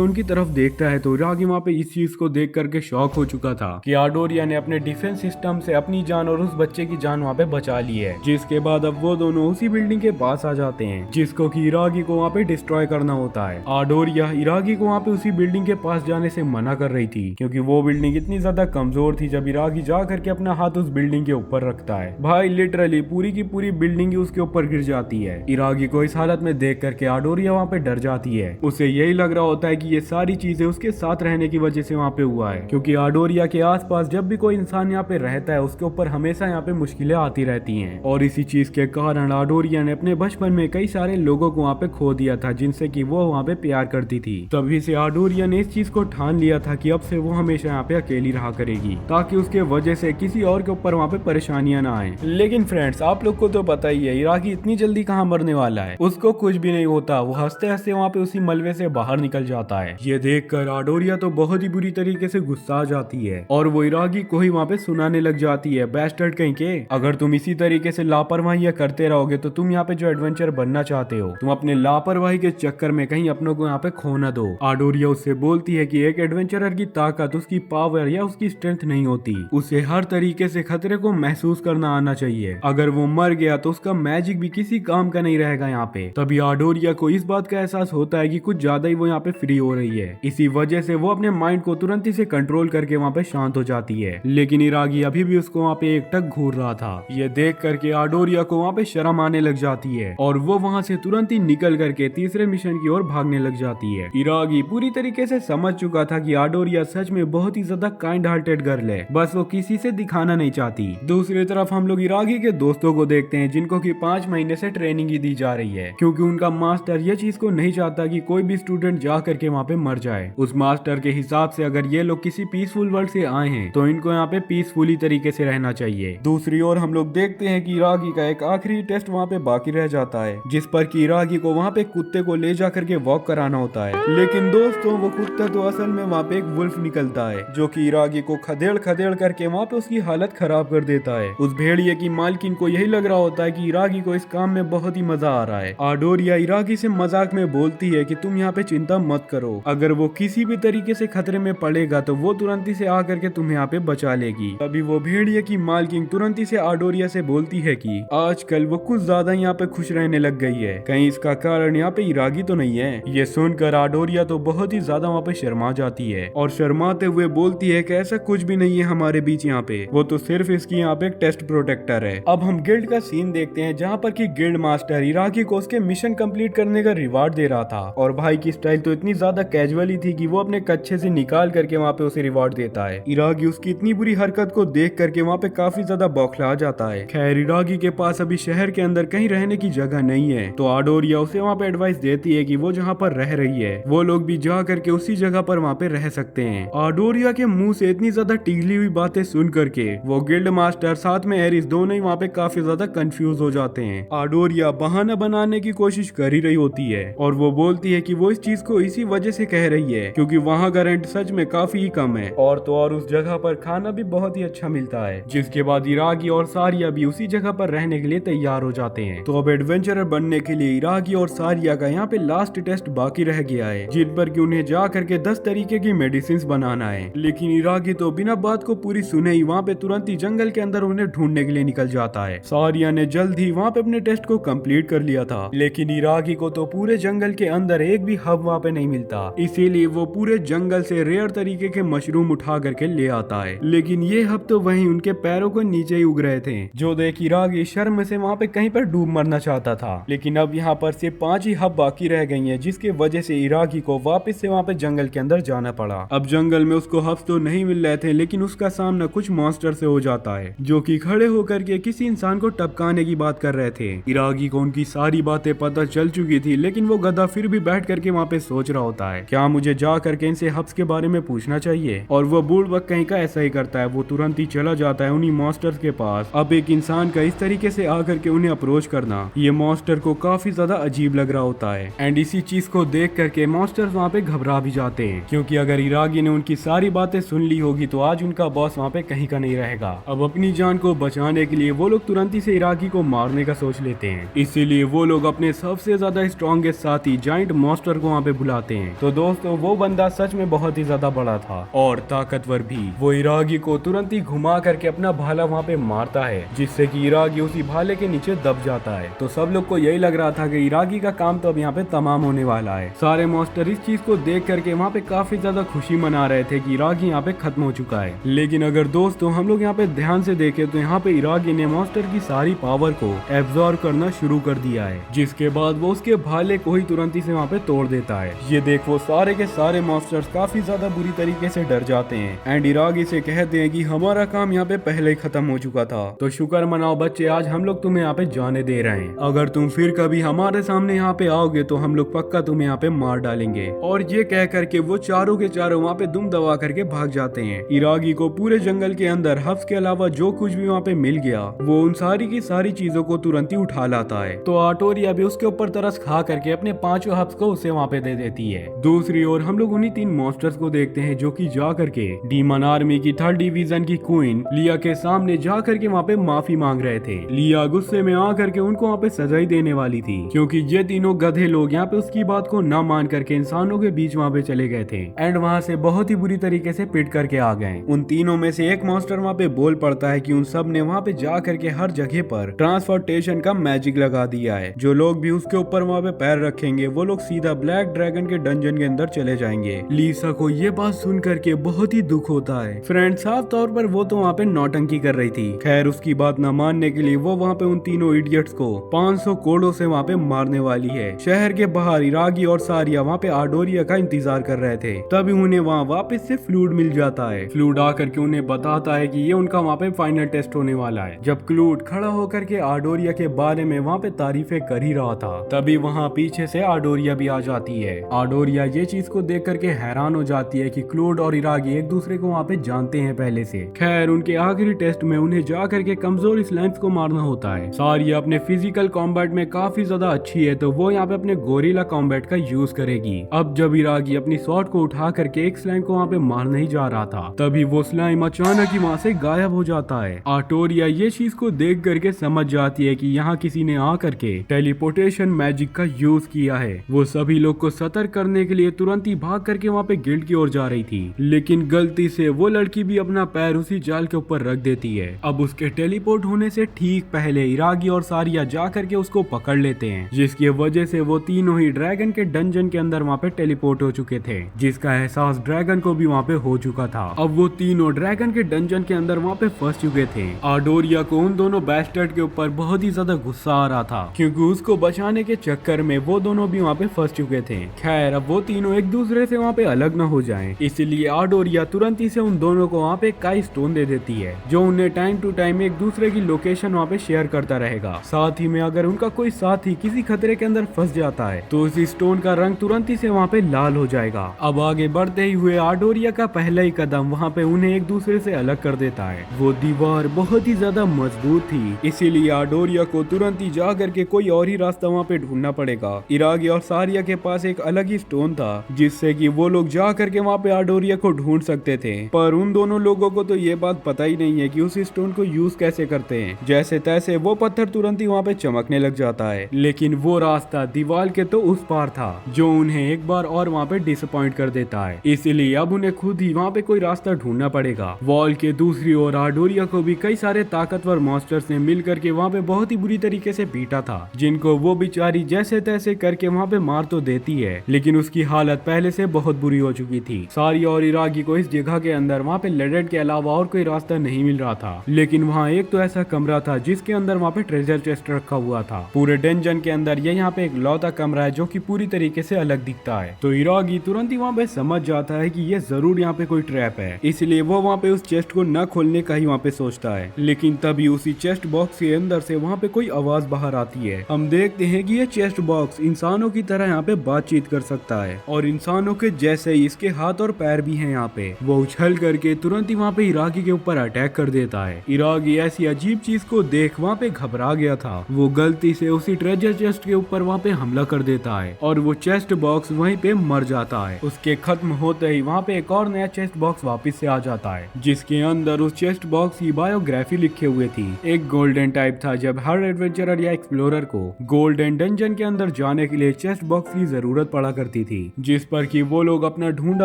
उनकी तरफ देखता है तो इरागी वहाँ पे इस चीज को देख करके शॉक हो चुका था कि आडोरिया ने अपने डिफेंस सिस्टम से अपनी जान और उस बच्चे की जान वहाँ पे बचा ली है। जिसके बाद अब वो दोनों उसी बिल्डिंग के पास आ जाते हैं जिसको कि इरागी को वहाँ पे डिस्ट्रॉय करना होता है। आडोरिया इरागी को वहाँ पे उसी बिल्डिंग के पास जाने से मना कर रही थी क्योंकि वो बिल्डिंग इतनी ज्यादा कमजोर थी। जब इरागी जा करके अपना हाथ उस बिल्डिंग के ऊपर रखता है, भाई लिटरली पूरी की पूरी बिल्डिंग उसके ऊपर गिर जाती है। इरागी को इस हालत में देख करके आडोरिया वहाँ पे डर जाती है। उसे यही लग रहा होता है कि ये सारी चीजें उसके साथ रहने की वजह से वहाँ पे हुआ है, क्योंकि आडोरिया के आसपास जब भी कोई इंसान यहाँ पे रहता है उसके ऊपर हमेशा यहाँ पे मुश्किलें आती रहती हैं। और इसी चीज के कारण आडोरिया ने अपने बचपन में कई सारे लोगों को वहाँ पे खो दिया था जिनसे कि वो वहाँ पे प्यार करती थी। तभी से आडोरिया ने इस चीज को ठान लिया था कि अब से वो हमेशा यहाँ पे अकेली रहा करेगी ताकि उसके वजह से किसी और के ऊपर वहाँ पे परेशानियां ना आए। लेकिन फ्रेंड्स, आप लोग को तो पता ही है इरागी इतनी जल्दी कहाँ मरने वाला है, उसको कुछ भी नहीं होता। वो हंसते हंसते वहाँ पे उसी मलबे से बाहर निकल जाता है। ये देखकर आडोरिया तो बहुत ही बुरी तरीके से गुस्सा आ जाती है और वो इरागी को ही वहाँ पे सुनाने लग जाती है, बैस्टर्ड कहीं के, अगर तुम इसी तरीके से लापरवाही करते रहोगे तो तुम यहाँ पे जो एडवेंचर बनना चाहते हो, तुम अपने लापरवाही के चक्कर में कहीं अपनों को यहाँ पे खो न दो। आडोरिया उससे बोलती है कि एक एडवेंचरर की ताकत उसकी पावर या उसकी स्ट्रेंथ नहीं होती, उसे हर तरीके से खतरे को महसूस करना आना चाहिए। अगर वो मर गया तो उसका मैजिक भी किसी काम का नहीं रहेगा यहाँ पे। तभी आडोरिया को इस बात का एहसास होता है कि कुछ ज्यादा ही वो यहाँ पे फ्री हो रही है। इसी वजह से वो अपने माइंड को तुरंत ही से कंट्रोल करके वहाँ पे शांत हो जाती है। लेकिन इरागी अभी भी उसको वहाँ पे एक टक घूर रहा था। ये देख करके आडोरिया को वहाँ पे शर्म आने लग जाती है और वो वहाँ से तुरंत ही निकल करके तीसरे मिशन की ओर भागने लग जाती है। इरागी पूरी तरीके से समझ चुका था कि आडोरिया सच में बहुत ही ज्यादा काइंड हार्टेड गर्ल है, बस वो किसी से दिखाना नहीं चाहती। दूसरी तरफ हम लोग इरागी के दोस्तों को देखते हैं जिनको कि 5 महीने से ट्रेनिंग ही दी जा रही है, क्योंकि उनका मास्टर ये चीज को नहीं चाहता कि कोई भी स्टूडेंट जा करके वहाँ पे मर जाए। उस मास्टर के हिसाब से अगर ये लोग किसी पीसफुल वर्ल्ड से आए हैं तो इनको यहाँ पे पीसफुली तरीके से रहना चाहिए। दूसरी ओर हम लोग देखते हैं कि इरागी का एक आखिरी टेस्ट वहाँ पे बाकी रह जाता है, जिस पर कि इरागी को वहाँ पे कुत्ते को ले जा करके वॉक कराना होता है। लेकिन दोस्तों, वो कुत्ता तो असल में वहाँ पे एक वुल्फ निकलता है जो कि इरागी को खदेड़ खदेड़ करके वहाँ पे उसकी हालत खराब कर देता है। उस भेड़िए की मालकिन को यही लग रहा होता है कि इरागी को इस काम में बहुत ही मजा आ रहा है। आडोरिया इरागी से मजाक में बोलती है कि तुम यहाँ पे चिंता मत करो, अगर वो किसी भी तरीके से खतरे में पड़ेगा तो वो तुरंत ही से आकर के तुम्हें यहाँ पे बचा लेगी। तभी वो भेड़िए की मालकिन तुरंत ही से आडोरिया से बोलती है कि आजकल वो कुछ ज्यादा यहाँ पे खुश रहने लग गई है, कहीं इसका कारण यहाँ पे इरागी तो नहीं है। ये सुनकर आडोरिया तो बहुत ही ज्यादा वहाँ पे शर्मा जाती है और शर्माते हुए बोलती है कि ऐसा कुछ भी नहीं है हमारे बीच यहाँ पे, वो तो सिर्फ इसकी यहाँ पे एक टेस्ट प्रोटेक्टर है। अब हम गिल्ड का सीन देखते हैं जहाँ पर कि गिल्ड मास्टर इरागी को उसके मिशन कंप्लीट करने का रिवार्ड दे रहा था और भाई की स्टाइल तो इतनी ज्यादा कैजुअली थी कि वो अपने कच्छे से निकाल करके वहाँ पे उसे रिवार्ड देता है। इरागी उसकी इतनी बुरी हरकत को देख करके वहाँ पे काफी ज्यादा बौखला जाता है। खैर इरागी के पास अभी शहर के अंदर कहीं रहने की जगह नहीं है तो आडोरिया उसे वहाँ पे एडवाइस देती है कि वो जहाँ पर रह रही है वो लोग भी जा करके उसी जगह पर वहाँ पे रह सकते हैं। आडोरिया के मुंह से इतनी ज्यादा टिगली हुई बातें सुन करके वो गिल्ड मास्टर साथ में एरिस दोनों ही वहाँ पे काफी ज्यादा कंफ्यूज हो जाते हैं। आडोरिया बहाना बनाने की कोशिश कर ही रही होती है और वो बोलती है कि वो इस चीज को इसी वजह से कह रही है क्योंकि वहाँ का रेंट सच में काफी ही कम है और तो और उस जगह पर खाना भी बहुत ही अच्छा मिलता है। जिसके बाद इरागी और सारिया भी उसी जगह पर रहने के लिए तैयार हो जाते हैं। तो अब एडवेंचरर बनने के लिए इरागी और सारिया का यहाँ पे लास्ट टेस्ट बाकी रह गया है जिन पर कि उन्हें जा करके 10 तरीके की मेडिसिन बनाना है। लेकिन इरागी तो बिना बात को पूरी सुने ही वहाँ पे तुरंत ही जंगल के अंदर उन्हें ढूंढने के लिए निकल जाता है। सारिया ने जल्द ही वहाँ पे अपने टेस्ट को कंप्लीट कर लिया था लेकिन इरागी को तो पूरे जंगल के अंदर एक भी हब वहाँ पे नहीं मिलता, इसीलिए वो पूरे जंगल से रेयर तरीके के मशरूम उठा करके ले आता है। लेकिन ये हब तो वहीं उनके पैरों को नीचे ही उग रहे थे जो देख इरागी शर्म से वहाँ पे कहीं पर डूब मरना चाहता था। लेकिन अब यहाँ पर सिर्फ 5 ही हब बाकी रह गई हैं जिसके वजह से इरागी को वापस से वहाँ पे जंगल के अंदर जाना पड़ा। अब जंगल में उसको हब्स तो नहीं मिल रहे थे लेकिन उसका सामना कुछ मॉन्स्टर से हो जाता है जो कि खड़े होकर के किसी इंसान को टपकाने की बात कर रहे थे। इरागी को उनकी सारी बातें पता चल चुकी थी लेकिन वो गधा फिर भी बैठ करके वहाँ पे सोच रहा होता है क्या मुझे जा करके इनसे हब्स के बारे में पूछना चाहिए। और वो बूढ़ कहीं का ऐसा ही करता है, वो तुरंत ही चला जाता है उन्हीं मॉन्स्टर्स के पास। अब एक इंसान का इस तरीके से आकर के उन्हें अप्रोच करना ये मॉन्स्टर को काफी ज्यादा अजीब लग रहा होता है एंड इसी चीज को देख करके मॉन्स्टर्स वहाँ पे घबरा भी जाते हैं क्योंकि अगर इरागी ने उनकी सारी बातें सुन ली होगी तो आज उनका बॉस वहाँ पे कहीं का नहीं रहेगा। अब अपनी जान को बचाने के लिए वो लोग तुरंत ही से इरागी को मारने का सोच लेते हैं, इसीलिए वो लोग अपने सबसे ज्यादा स्ट्रॉन्गेस्ट साथी जाइंट मॉन्स्टर को वहाँ पे बुलाते हैं। तो दोस्तों वो बंदा सच में बहुत ही ज्यादा बड़ा था और ताकतवर भी। वो इरागी को तुरंत ही घुमा करके अपना भाला वहाँ पे मारता है जिससे कि इरागी उसी भाले के नीचे दब जाता है। तो सब लोग को यही लग रहा था कि इरागी का काम तो अब यहाँ पे तमाम होने वाला है। सारे मॉन्स्टर इस चीज को देख करके वहाँ पे काफी ज्यादा खुशी मना रहे थे कि इरागी यहाँ पे खत्म हो चुका है। लेकिन अगर दोस्तों हम लोग यहाँ पे ध्यान से देखें तो यहाँ पे इरागी ने मॉन्स्टर की सारी पावर को एब्जॉर्ब करना शुरू कर दिया है जिसके बाद वो उसके भाले को ही तुरंत ही से वहाँ पे तोड़ देता है। ये देख वो सारे के सारे मॉन्स्टर्स काफी ज्यादा बुरी तरीके से डर जाते हैं एंड इरागी से कहते हैं कि हमारा काम यहाँ पे पहले ही खत्म हो चुका था तो शुक्र मनाओ बच्चे, आज हम लोग तुम्हें यहाँ पे जाने दे रहे हैं। अगर तुम फिर कभी हमारे सामने यहाँ पे आओगे तो हम लोग पक्का तुम्हें यहाँ पे मार डालेंगे। और ये कह करके वो चारों के चारों वहाँ पे दुम दबा करके भाग जाते हैं। इरागी को पूरे जंगल के अंदर हब्स के अलावा जो कुछ भी वहाँ पे मिल गया वो उन सारी की सारी चीजों को तुरंत ही उठा लाता है। तो आटोरिया भी उसके ऊपर तरस खा करके अपने 5 हब्स को उसे वहाँ पे दे देती है। दूसरी ओर हम लोग उन्हीं 3 मॉन्स्टर्स को देखते हैं जो कि जा करके डीमन आर्मी की 3rd डिवीजन की क्वीन लिया के सामने जा करके वहाँ पे माफी मांग रहे थे। लिया गुस्से में आ करके उनको वहाँ पे सजा ही देने वाली थी क्योंकि ये तीनों गधे लोग यहाँ पे उसकी बात को न मान करके इंसानों के बीच वहाँ पे चले गए थे एंड वहाँ से बहुत ही बुरी तरीके से पिट करके आ गए। उन तीनों में से एक मॉन्स्टर वहाँ पे बोल पड़ता है कि उन सब ने वहाँ पे जा करके हर जगह पर ट्रांसपोर्टेशन का मैजिक लगा दिया है। जो लोग भी उसके ऊपर वहाँ पे पैर रखेंगे वो लोग सीधा ब्लैक ड्रैगन के डंजन के अंदर चले जाएंगे। लीसा को ये बात सुन करके बहुत ही दुख होता है। फ्रेंड साफ तौर पर वो तो वहाँ पे नौटंकी कर रही थी। खैर उसकी बात न मानने के लिए वो वहाँ पे उन तीनों इडियट्स को 500 कोड़ों से वहाँ पे मारने वाली है। शहर के बाहर इरागी और सारिया वहाँ पे आडोरिया का इंतजार कर रहे थे। तभी उन्हें वहाँ वापस से फ्लूड मिल जाता है। फ्लूड आकर के उन्हें बताता है कि ये उनका वहाँ पे फाइनल टेस्ट होने वाला है। जब क्लूड खड़ा होकर के आडोरिया के बारे में वहाँ पे तारीफें कर ही रहा था तभी वहाँ पीछे से आडोरिया भी आ जाती है। आडोरिया ये चीज को देख करके हैरान हो जाती है कि क्लूड और इरागी एक दूसरे को वहाँ पे जानते हैं पहले से। खैर उनके आखिरी टेस्ट में उन्हें जा करके कमजोर स्लाइम्स को मारना होता है। सारिया अपने फिजिकल कॉम्बैट में काफी ज्यादा अच्छी है तो वो यहाँ पे अपने गोरिल्ला कॉम्बैट का यूज करेगी। अब जब इरागी अपनी शॉट को उठा करके एक स्लाइम को वहाँ पे मारने ही जा रहा था तभी वो स्लाइम अचानक ही वहाँ से गायब हो जाता है। आटोरिया ये चीज को देख करके समझ जाती है कि यहाँ किसी ने आ करके टेलीपोर्टेशन मैजिक का यूज किया है। वो सभी लोग को सतर्क करने के लिए तुरंत ही भाग करके वहाँ पे गिल्ड की ओर जा रही थी, लेकिन गलती से वो लड़की भी अपना पैर उसी जाल के ऊपर रख देती है। अब उसके टेलीपोर्ट होने से ठीक पहले इरागी और सारिया जा करके उसको पकड़ लेते हैं, जिसकी वजह से वो तीनों ही ड्रैगन के डंजन के अंदर वहाँ पे टेलीपोर्ट हो चुके थे, जिसका एहसास ड्रैगन को भी वहाँ पे हो चुका था। अब वो तीनों ड्रैगन के डंजन के अंदर वहाँ पे फंस चुके थे। आडोरिया को उन दोनों बैस्टर्ड के ऊपर बहुत ही ज्यादा गुस्सा आ रहा था, क्योंकि उसको बचाने के चक्कर में वो दोनों भी वहाँ पे फंस चुके थे। खैर, अब वो तीनों एक दूसरे से वहाँ पे अलग न हो जाएं, इसलिए आडोरिया तुरंत ही से उन दोनों को वहाँ पे काई स्टोन दे देती है, जो उन्हें टाइम टू टाइम एक दूसरे की लोकेशन वहाँ पे शेयर करता रहेगा। साथ ही में अगर उनका कोई साथी किसी खतरे के अंदर फंस जाता है तो उस स्टोन का रंग तुरंत ही से वहाँ पे लाल हो जाएगा। अब आगे बढ़ते ही हुए आडोरिया का पहला ही कदम वहाँ पे उन्हें एक दूसरे से अलग कर देता है। वो दीवार बहुत ही ज्यादा मजबूत थी, इसीलिए आडोरिया को तुरंत ही जा करके कोई और ही रास्ता वहाँ पे ढूंढना पड़ेगा। इरागी और सारिया के पास एक अलग ही स्टोन था, जिससे कि वो लोग जा करके वहाँ पे आडोरिया को ढूंढ सकते थे, पर उन दोनों लोगों को तो ये बात पता ही नहीं है कि उस स्टोन को यूज कैसे करते हैं। जैसे तैसे वो पत्थर तुरंत ही वहाँ पे चमकने लग जाता है, लेकिन वो रास्ता दीवार के तो उस पार था, जो उन्हें एक बार और वहाँ पे डिसअपॉइंट कर देता है। इसीलिए अब उन्हें खुद ही वहाँ पे कोई रास्ता ढूंढना पड़ेगा। वॉल के दूसरी ओर आडोरिया को भी कई सारे ताकतवर मॉन्स्टर्स ने मिल करके वहाँ पे बहुत ही बुरी तरीके से पीटा था, जिनको वो बेचारी जैसे तैसे करके वहाँ पे मार तो देती है, लेकिन उसकी हालत पहले से बहुत बुरी हो चुकी थी। सारी और इरागी को इस जगह के अंदर वहाँ पे लेडेड के अलावा और कोई रास्ता नहीं मिल रहा था, लेकिन वहाँ एक तो ऐसा कमरा था जिसके अंदर वहाँ पे ट्रेजर चेस्ट रखा हुआ था। पूरे डंजन के अंदर ये यहाँ पे एक लौता कमरा है जो कि पूरी तरीके से अलग दिखता है। तो इरागी तुरंत ही वहाँ पे समझ जाता है कि ये जरूर यहाँ पे कोई ट्रैप है, इसलिए वो वहाँ पे उस चेस्ट को न खोलने का ही वहाँ पे सोचता है। लेकिन तभी उसी चेस्ट बॉक्स के अंदर से वहाँ पे कोई आवाज बाहर आती है। हम देखते हैं कि ये चेस्ट बॉक्स इंसानों की तरह यहाँ पे बातचीत कर सकता है, और इंसानों के जैसे ही इसके हाथ और पैर भी हैं यहाँ पे। वो उछल करके तुरंत ही वहाँ पे इरागी के ऊपर अटैक कर देता है। इरागी ऐसी अजीब चीज को देख वहाँ पे घबरा गया था। वो गलती से उसी ट्रेजर चेस्ट के ऊपर वहाँ पे हमला कर देता है, और वो चेस्ट बॉक्स वहीं पे मर जाता है। उसके खत्म होते ही वहाँ पे एक और नया चेस्ट बॉक्स वापस से आ जाता है, जिसके अंदर उस चेस्ट बॉक्स की बायोग्राफी लिखे हुए थी। एक गोल्डन टाइप था, जब हर एडवेंचरर या एक्सप्लोरर को गोल्डन डंजन के अंदर जाने के लिए चेस्ट बॉक्स की जरूरत पड़ा करती थी, जिस पर कि वो लोग अपना ढूंढा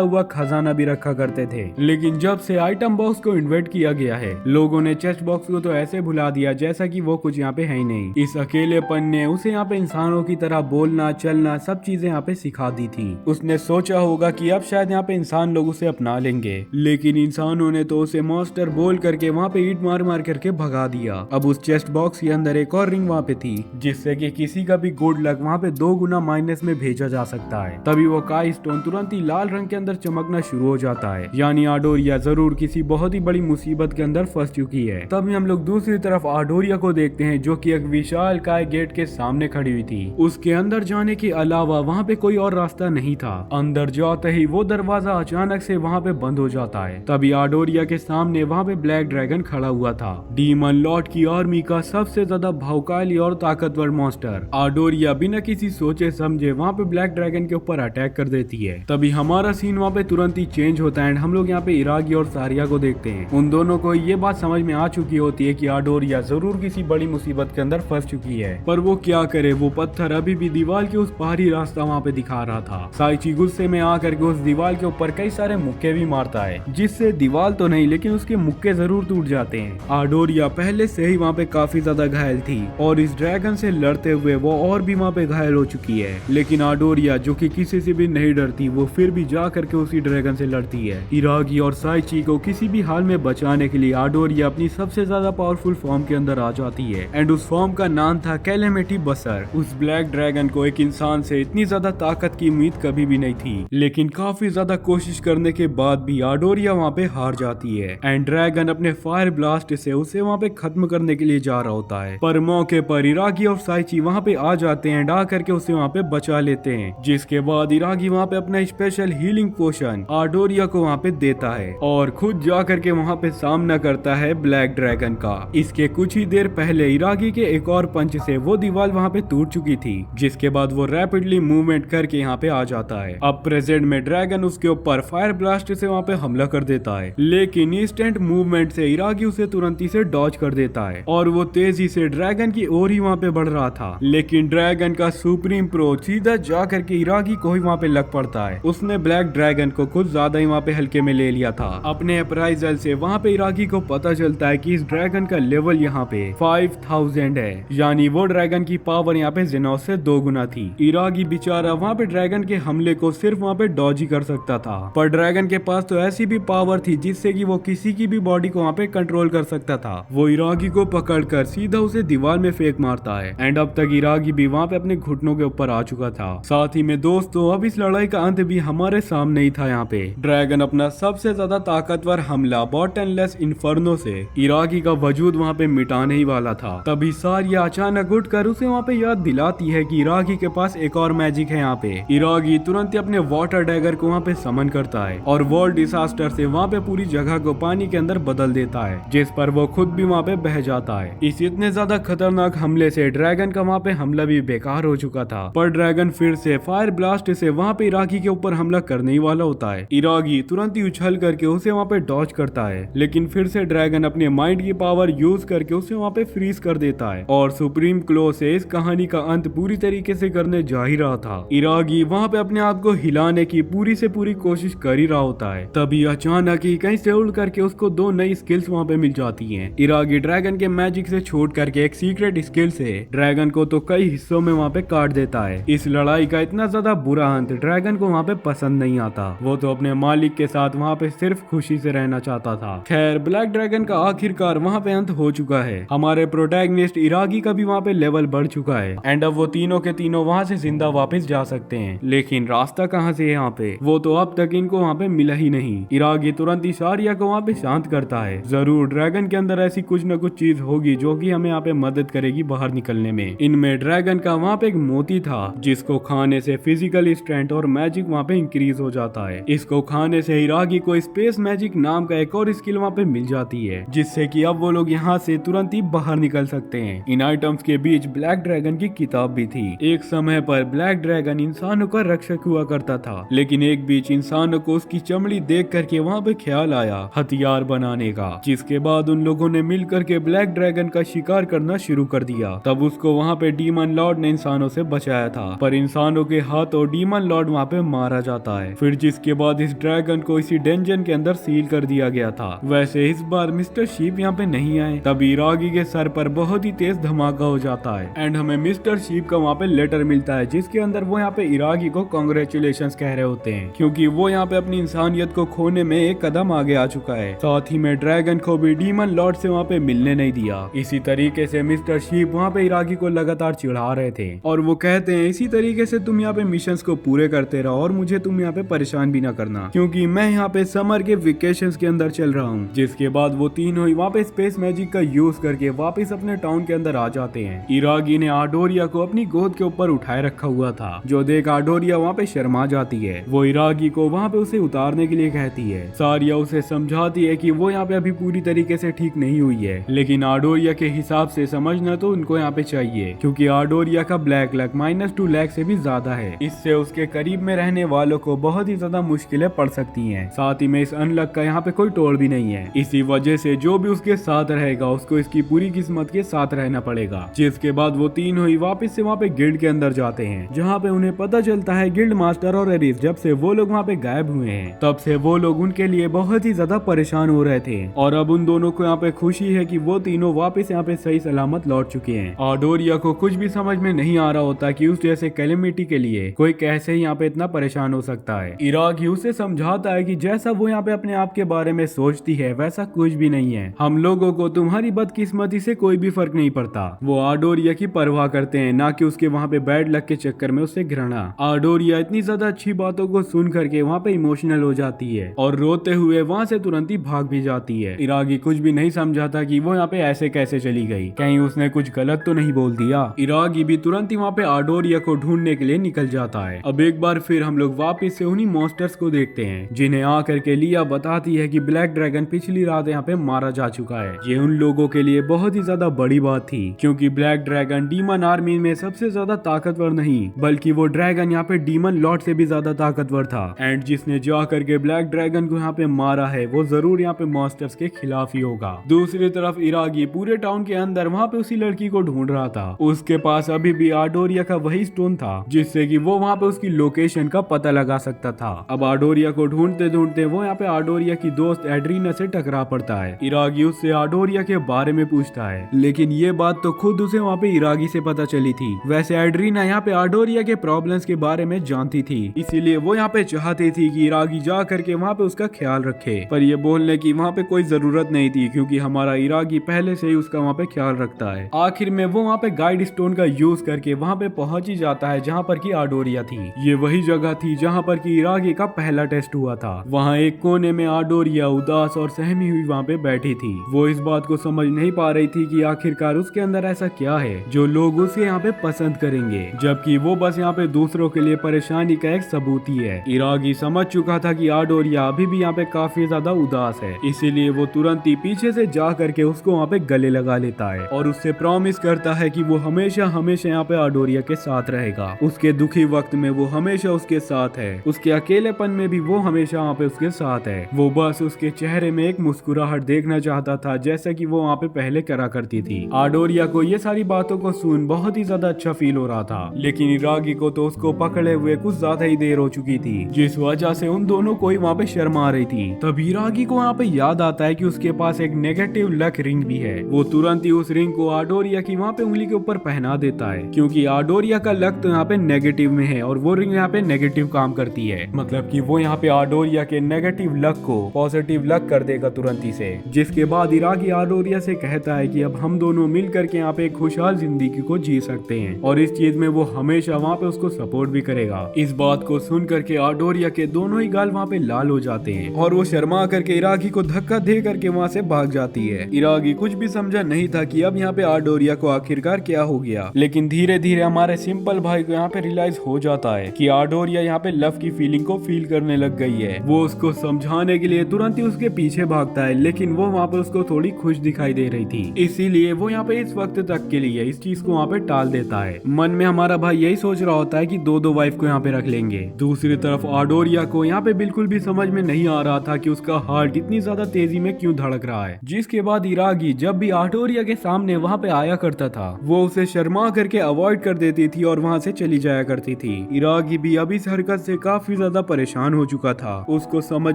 हुआ खजाना भी रखा करते थे। लेकिन जब से आइटम बॉक्स को इन्वेंट किया गया है, लोगों ने चेस्ट बॉक्स को तो ऐसे भुला दिया जैसा कि वो कुछ यहाँ पे है ही नहीं। इस अकेलेपन ने उसे यहाँ पे इंसानों की तरह बोलना चलना सब चीजें यहाँ पे सिखा दी थी। उसने सोचा होगा कि अब शायद यहाँ पे इंसान लोग उसे अपना लेंगे, लेकिन इंसानों ने तो उसे मॉन्स्टर बोल करके वहाँ पे ईंट मार मार करके भगा दिया। अब उस चेस्ट बॉक्स के अंदर एक और रिंग वहाँ पे थी, जिससे कि किसी का भी गुड लक वहाँ पे 2 गुना माइनस में भेजा जा सकता है। तभी वो काई स्टोन तुरंत ही लाल रंग के अंदर चमकना शुरू हो जाता है, यानी आडोरिया जरूर किसी बहुत ही बड़ी मुसीबत के अंदर फंस चुकी है। तभी हम लोग दूसरी तरफ आडोरिया को देखते हैं, जो कि एक विशाल काय गेट के सामने खड़ी हुई थी। उसके अंदर जाने के अलावा वहाँ पे कोई और रास्ता नहीं था। अंदर जाते ही वो दरवाजा अचानक से वहाँ पे बंद हो जाता है। तभी आडोरिया के सामने वहाँ पे ब्लैक ड्रैगन खड़ा हुआ था, डीमन लॉर्ड की आर्मी का सबसे ज्यादा भावुकाली और ताकतवर मॉन्स्टर। आडोरिया बिना किसी सोचे समझे वहाँ पे ब्लैक ड्रैगन के ऊपर अटैक कर देती है। तभी हमारा सीन वहाँ पे तुरंत ही चेंज होता है एंड हम लोग यहाँ पे इरागी और सारिया को देखते हैं। उन दोनों को ये बात समझ में आ चुकी होती है कि आडोरिया जरूर किसी बड़ी मुसीबत के अंदर फंस चुकी है, पर वो क्या करे, वो पत्थर अभी भी दीवार के उस पार ही रास्ता वहाँ पे दिखा रहा था। साइची गुस्से में आकर के उस दीवार के ऊपर कई सारे मुक्के भी मारता है, जिससे दीवार तो नहीं लेकिन उसके मुक्के जरूर टूट जाते हैं। आडोरिया पहले से ही वहाँ पे काफी ज्यादा घायल थी और इस ड्रैगन से लड़ते हुए वो और भी वहाँ पे घायल हो चुकी है, लेकिन आडोरिया जो कि किसी से भी नहीं डरती, वो फिर भी जा करके उसी ड्रैगन से लड़ती है। इरागी और साइची को किसी भी हाल में बचाने के लिए आडोरिया अपनी सबसे ज्यादा पावरफुल फॉर्म के अंदर आ जाती है एंड उस फॉर्म का नाम था कैलेमिटी बसर। उस ब्लैक ड्रैगन को एक इंसान से इतनी ज्यादा ताकत की उम्मीद कभी भी नहीं थी, लेकिन काफी ज्यादा कोशिश करने के बाद भी आडोरिया वहाँ पे हार जाती है एंड ड्रैगन अपने फायर ब्लास्ट से उसे वहाँ पे खत्म करने के लिए जा रहा होता है। पर मौके पर इरागी और साइची वहाँ पे आ जाते हैं, डा करके उसे वहाँ पे बचा लेते हैं, जिसके बाद इरागी वहाँ पे अपना स्पेशल हीलिंग पोशन आडोरिया को वहाँ पे देता है और खुद जा करके वहाँ पे सामना करता है ब्लैक ड्रैगन का। इसके कुछ ही देर पहले इरागी के एक और पंच से वो दीवार वहाँ पे टूट चुकी थी, जिसके बाद वो रैपिडली मूवमेंट करके यहाँ पे आ जाता है। अब प्रेजेंट में ड्रैगन उसके ऊपर फायर ब्लास्ट से वहाँ पे हमला कर देता है, लेकिन इंस्टेंट मूवमेंट से इरागी उसे तुरंत ही से डॉज कर देता है और वो तेजी से ड्रैगन की ओर ही वहाँ पे बढ़ रहा था। लेकिन ड्रैगन का सुप्रीम प्रो सीधा जा करके इरागी को ही वहाँ पे लग पड़ता है। उसने ब्लैक ड्रैगन को कुछ ज्यादा ही वहाँ पे हल्के में ले लिया था। अपने अप्राइजल से वहाँ पे इरागी को पता चलता है कि इस ड्रैगन का लेवल यहाँ पे 5000 है, यानी वो ड्रैगन की पावर यहाँ पे जेनोस से 2 गुना थी। इरागी बेचारा वहाँ पे ड्रैगन के हमले को सिर्फ वहाँ पे डॉज ही कर सकता था, पर ड्रैगन के पास तो ऐसी भी पावर थी जिससे कि वो किसी की भी बॉडी को वहाँ पे कंट्रोल कर सकता था। वो इरागी को पकड़कर सीधा उसे दीवार में फेंक मारता है। एंड अब तक इरागी भी वहाँ पे अपने घुटनों के ऊपर आ चुका था। साथ ही में दोस्तों अब इस लड़ाई का अंत भी हमारे सामने ही था। यहाँ पे ड्रैगन अपना सबसे ज्यादा ताकतवर हमला बॉटनलेस इन्फर्नो से इरागी का वजूद वहाँ पे मिटाने ही वाला था। तभी सारिया अचानक उठकर उसे वहाँ पे याद दिलाती है कि इरागी के पास एक और मैजिक है। यहाँ पे इरागी तुरंत ही अपने वाटर डैगर को वहाँ पे समन करता है और वर्ल्ड डिसास्टर से वहाँ पे पूरी जगह को पानी के अंदर बदल देता है, जिस पर वो खुद भी वहाँ पे बह जाता है। इस इतने ज्यादा खतरनाक हमले से ड्रैगन का वहाँ पे हमला भी बेकार हो चुका था, पर ड्रैगन फिर से फायर ब्लास्ट से वहाँ पे इरागी के ऊपर हमला करने ही वाला होता है। इरागी तुरंत ही उछल करके उसे वहाँ पे डॉज करता है, लेकिन फिर से ड्रैगन अपने माइंड की पावर यूज करके उसे वहाँ पे फ्रीज कर देता है और सुप्रीम क्लो से इस कहानी का अंत पूरी तरीके से करने जा ही रहा था। इरागी वहाँ पे अपने आप को हिलाने की पूरी से पूरी कोशिश कर ही रहा होता है। तभी अचानक ही कहीं से उड़ करके उसको 2 नई स्किल्स वहाँ पे मिल जाती हैं। इरागी ड्रैगन के मैजिक से छोड़ करके एक सीक्रेट स्किल से ड्रैगन को तो कई हिस्सों में वहाँ पे काट देता है। इस लड़ाई का इतना ज्यादा बुरा अंत ड्रैगन को वहाँ पे पसंद नहीं आता। वो तो अपने मालिक के साथ वहाँ पे सिर्फ खुशी से रहना चाहता था। खैर ब्लैक ड्रैगन का आखिरकार वहाँ पे अंत हो चुका है। हमारे प्रोटैगनिस्ट इरागी का भी वहाँ पे लेवल बढ़ चुका है एंड अब वो तीनों के तीनों वहाँ से जिंदा वापस जा सकते हैं, लेकिन रास्ता कहाँ से है यहाँ पे, वो तो अब तक इनको वहाँ पे मिला ही नहीं। इरागी तुरंत ही सारिया को वहाँ पे शांत करता है। जरूर ड्रैगन के अंदर ऐसी कुछ न कुछ चीज होगी जो कि हमें यहाँ पे मदद करेगी बाहर निकलने में। इनमें ड्रैगन का वहाँ पे एक मोती था जिसको खाने से फिजिकल स्ट्रेंथ और मैजिक वहाँ पे इंक्रीज हो जाता है। इसको खाने से इरागी को स्पेस मैजिक नाम का एक और स्किल वहाँ पे मिल जाती है, जिससे कि अब वो लोग यहाँ से तुरंत ही बाहर निकल सकते हैं। इन आइटम्स के बीच ब्लैक ड्रैगन की किताब भी थी। एक समय पर ब्लैक ड्रैगन इंसानों का रक्षक हुआ करता था, लेकिन एक बीच इंसानों को उसकी चमड़ी देख करके वहाँ पे ख्याल आया हथियार बनाने का, जिसके बाद उन लोगों ने मिल करके ब्लैक ड्रैगन का शिकार करना शुरू कर दिया। तब उसको वहाँ पे डीमन लॉर्ड ने इंसानों से बचाया था, पर इंसानों के हाथों डीमन लॉर्ड वहाँ पे मारा जाता है। फिर जिसके बाद इस ड्रैगन को इसी डेंजन के अंदर सील कर दिया गया था। वैसे इस बार मिस्टर शीप यहाँ पे नहीं आए। तभी इरागी के सर पर बहुत ही तेज धमाका हो जाता है एंड हमें मिस्टर शीप का वहाँ पे लेटर मिलता है, जिसके अंदर वो यहाँ पे इरागी को कांग्रेचुलेशंस कह रहे होते हैं, क्योंकि वो यहाँ पे अपनी इंसानियत को खोने में एक कदम आगे आ चुका है। साथ ही में ड्रैगन को भी डीमन लॉर्ड से वहाँ पे मिलने नहीं दिया। इसी तरीके से मिस्टर शीप वहाँ पे इरागी को लगातार चिढ़ा रहे थे और वो कहते हैं इसी तरीके से तुम यहाँ पे मिशंस को पूरे करते रहो और मुझे तुम यहाँ पे परेशान भी ना करना, क्योंकि मैं यहाँ पे समर के वेकेशंस के अंदर चल रहा हूँ। जिसके बाद वो तीनों ही वहाँ पे स्पेस मैजिक का यूज करके वापस अपने टाउन के अंदर आ जाते हैं। इरागी ने आडोरिया को अपनी गोद के ऊपर उठाए रखा हुआ था, जो देख आडोरिया वहाँ पे शर्मा जाती है। वो इरागी को वहाँ पे उसे उतारने के लिए कहती है। सारिया उसे समझाती है कि वो यहाँ पे अभी पूरी तरीके से ठीक नहीं हुई है, लेकिन आडोरिया के हिसाब से समझना तो उनको यहाँ पे चाहिए, क्योंकि आडोरिया का ब्लैक लक -2 लाख से भी ज्यादा है। इससे उसके करीब में रहने वालों को बहुत ही ज्यादा मुश्किलें पड़ सकती हैं। साथ ही में इस अनलक का यहाँ पे कोई तोड़ भी नहीं है। इसी वजह से जो भी उसके साथ रहेगा उसको इसकी पूरी किस्मत के साथ रहना पड़ेगा। जिसके बाद वो तीनों ही वापस से वहाँ पे गिल्ड के अंदर जाते हैं, जहाँ पे उन्हें पता चलता है गिल्ड मास्टर और एरिस जब से वो लोग वहाँ पे गायब हुए हैं, तब से वो लोग उनके लिए बहुत ही ज्यादा परेशान हो रहे थे। और अब उन दोनों को यहाँ पे खुशी है कि वो तीनों वापस यहाँ पे सही सलामत लौट चुके हैं। आडोरिया को कुछ भी समझ में नहीं आ रहा होता कि उस जैसे कैलेमिटी के लिए कोई कैसे यहाँ पे इतना परेशान हो सकता है। इरागी उसे समझाता है कि जैसा वो यहाँ पे अपने आप के बारे में सोचती है वैसा कुछ भी नहीं है। हम लोगों को तुम्हारी बदकिस्मती से कोई भी फर्क नहीं पड़ता। वो आडोरिया की परवाह करते हैं, ना कि उसके वहाँ पे बैड लक के चक्कर में उससे घृणा। आडोरिया इतनी ज्यादा अच्छी बातों को सुन करके वहाँ पे इमोशनल हो जाती है और रोते हुए वहाँ से तुरंत ही भाग भी जाती है। इरागी कुछ भी नहीं समझाता कि वो यहाँ पे ऐसे कैसे चली गई, कहीं उसने कुछ गलत तो नहीं बोल दिया। इरागी भी तुरंत ही वहाँ पे आडोरिया को ढूंढने के लिए निकल जाता है। अब एक बार फिर हम लोग वापस से उन्हीं मॉन्स्टर्स को देखते हैं, जिन्हें आकर के लिया बताती है कि ब्लैक ड्रैगन पिछली रात यहाँ पे मारा जा चुका है। ये उन लोगों के लिए बहुत ही ज्यादा बड़ी बात थी, क्योंकि ब्लैक ड्रैगन डीमन आर्मी में सबसे ज्यादा ताकतवर नहीं, बल्कि वो ड्रैगन यहाँ पे डीमन लॉर्ड से भी ज्यादा ताकतवर था। एंड जिसने जा करके ब्लैक ड्रैगन को यहाँ पे मारा है वो जरूर यहाँ पे मॉन्स्टर्स के खिलाफ ही होगा। दूसरी तरफ इरागी पूरे टाउन के अंदर वहाँ पे उसी लड़की को ढूंढ रहा था। उसके पास अभी भी आडोरिया का वही स्टोन था जिससे कि वो वहाँ पे उसकी लोकेशन का पता लगा सकता था। अब आडोरिया को ढूंढते ढूंढते वो यहाँ पे आडोरिया की दोस्त एड्रीना से टकरा पड़ता है। इरागी उससे आडोरिया के बारे में पूछता है, लेकिन ये बात तो खुद उसे वहाँ पे इरागी से पता चली थी। वैसे एड्रीना यहाँ पे आडोरिया के प्रॉब्लम्स के बारे में जानती थी, इसीलिए वो यहाँ पे चाहती थी कि इरागी जा करके वहाँ पे उसका ख्याल रखे, पर ये बोलने की वहाँ पे कोई जरूरत नहीं थी क्योंकि हमारा इरागी पहले से ही उसका वहाँ पे ख्याल रखता है। आखिर में वो वहाँ पे गाइड स्टोन का यूज करके वहाँ पे पहुंच ही जाता है जहाँ पर की आडोरिया थी। ये वही जगह थी जहाँ पर की इरागी का पहला टेस्ट हुआ था। वहाँ एक कोने में आडोरिया उदास और सहमी हुई वहाँ पे बैठी थी। वो इस बात को समझ नहीं पा रही थी कि आखिरकार उसके अंदर ऐसा क्या है जो लोग उसे यहाँ पे पसंद करेंगे, जबकि वो बस यहाँ पे दूसरों के लिए परेशानी का एक सबूत ही है। इरागी समझ चुका था कि आडोरिया अभी भी यहाँ पे काफी ज्यादा उदास है, इसीलिए वो तुरंत ही पीछे से जा करके उसको वहाँ पे गले लगा लेता है और उससे प्रॉमिस करता है कि वो हमेशा हमेशा यहाँ पे आडोरिया के साथ रहेगा। उसके दुखी वक्त में वो हमेशा उसके साथ है, उसके अकेलेपन में भी वो हमेशा वहाँ पे उसके साथ है। वो बस उसके चेहरे में एक मुस्कुराहट देखना चाहता था जैसा कि वो वहाँ पे पहले करा करती थी। आडोरिया को ये सारी बातों को सुन बहुत ही ज्यादा अच्छा फील हो रहा था, लेकिन इरागी को तो उसको पकड़े हुए कुछ ज्यादा ही देर हो चुकी थी, जिस वजह से उन दोनों को ही वहाँ पे शर्मा रही थी। तब इरागी को वहाँ पे याद आता है कि उसके पास एक नेगेटिव लक रिंग भी है। वो तुरंत ही उस रिंग को आडोरिया की वहाँ पे उंगली के ऊपर पहना देता है, क्योंकि आडोरिया का लक तो यहाँ पे नेगेटिव में है और वो रिंग यहाँ पे नेगेटिव काम करती है, मतलब कि वो यहाँ पे आडोरिया के नेगेटिव लक को पॉजिटिव लक कर देगा तुरंत ही से। जिसके बाद इरागी आडोरिया से कहता है कि अब हम दोनों मिल करके यहाँ पे एक खुशहाल जिंदगी को जी सकते हैं और इस चीज में वो हमेशा वहाँ पे उसको सपोर्ट भी करेगा। इस बात को सुन करके आडोरिया के दोनों ही गाल वहाँ पे लाल हो जाते हैं और वो शर्मा करके इरागी को धक्का दे करके वहाँ से भाग जाती है। इरागी कुछ भी समझा नहीं था कि अब यहाँ पे आडोरिया को आखिरकार क्या हो गया, लेकिन धीरे धीरे हमारे सिंपल भाई को यहाँ पे रियलाइज हो जाता है कि आडोरिया यहाँ पे लव की फीलिंग को फील करने लग गई है। वो उसको समझाने के लिए तुरंत ही उसके पीछे भागता है, लेकिन वो वहाँ पे उसको थोड़ी खुश दिखाई दे रही थी, इसीलिए वो यहाँ पे इस वक्त तक के लिए इस चीज को वहाँ पे टाल देता है। मन में हमारा भाई यही सोच रहा होता है कि दो वाइफ को यहाँ पे रख लेंगे। दूसरी तरफ आडोरिया को यहाँ पे बिल्कुल भी समझ में नहीं आ रहा था कि उसका हार्ट इतनी ज्यादा तेजी में क्यों धड़क रहा है। जिसके बाद इरागी जब भी आडोरिया के सामने वहाँ पे आया करता था वो उसे शर्मा करके अवॉइड कर देती थी और वहाँ से चली जाया करती थी। इरागी भी अब इस हरकत से काफी ज्यादा परेशान हो चुका था। उसको समझ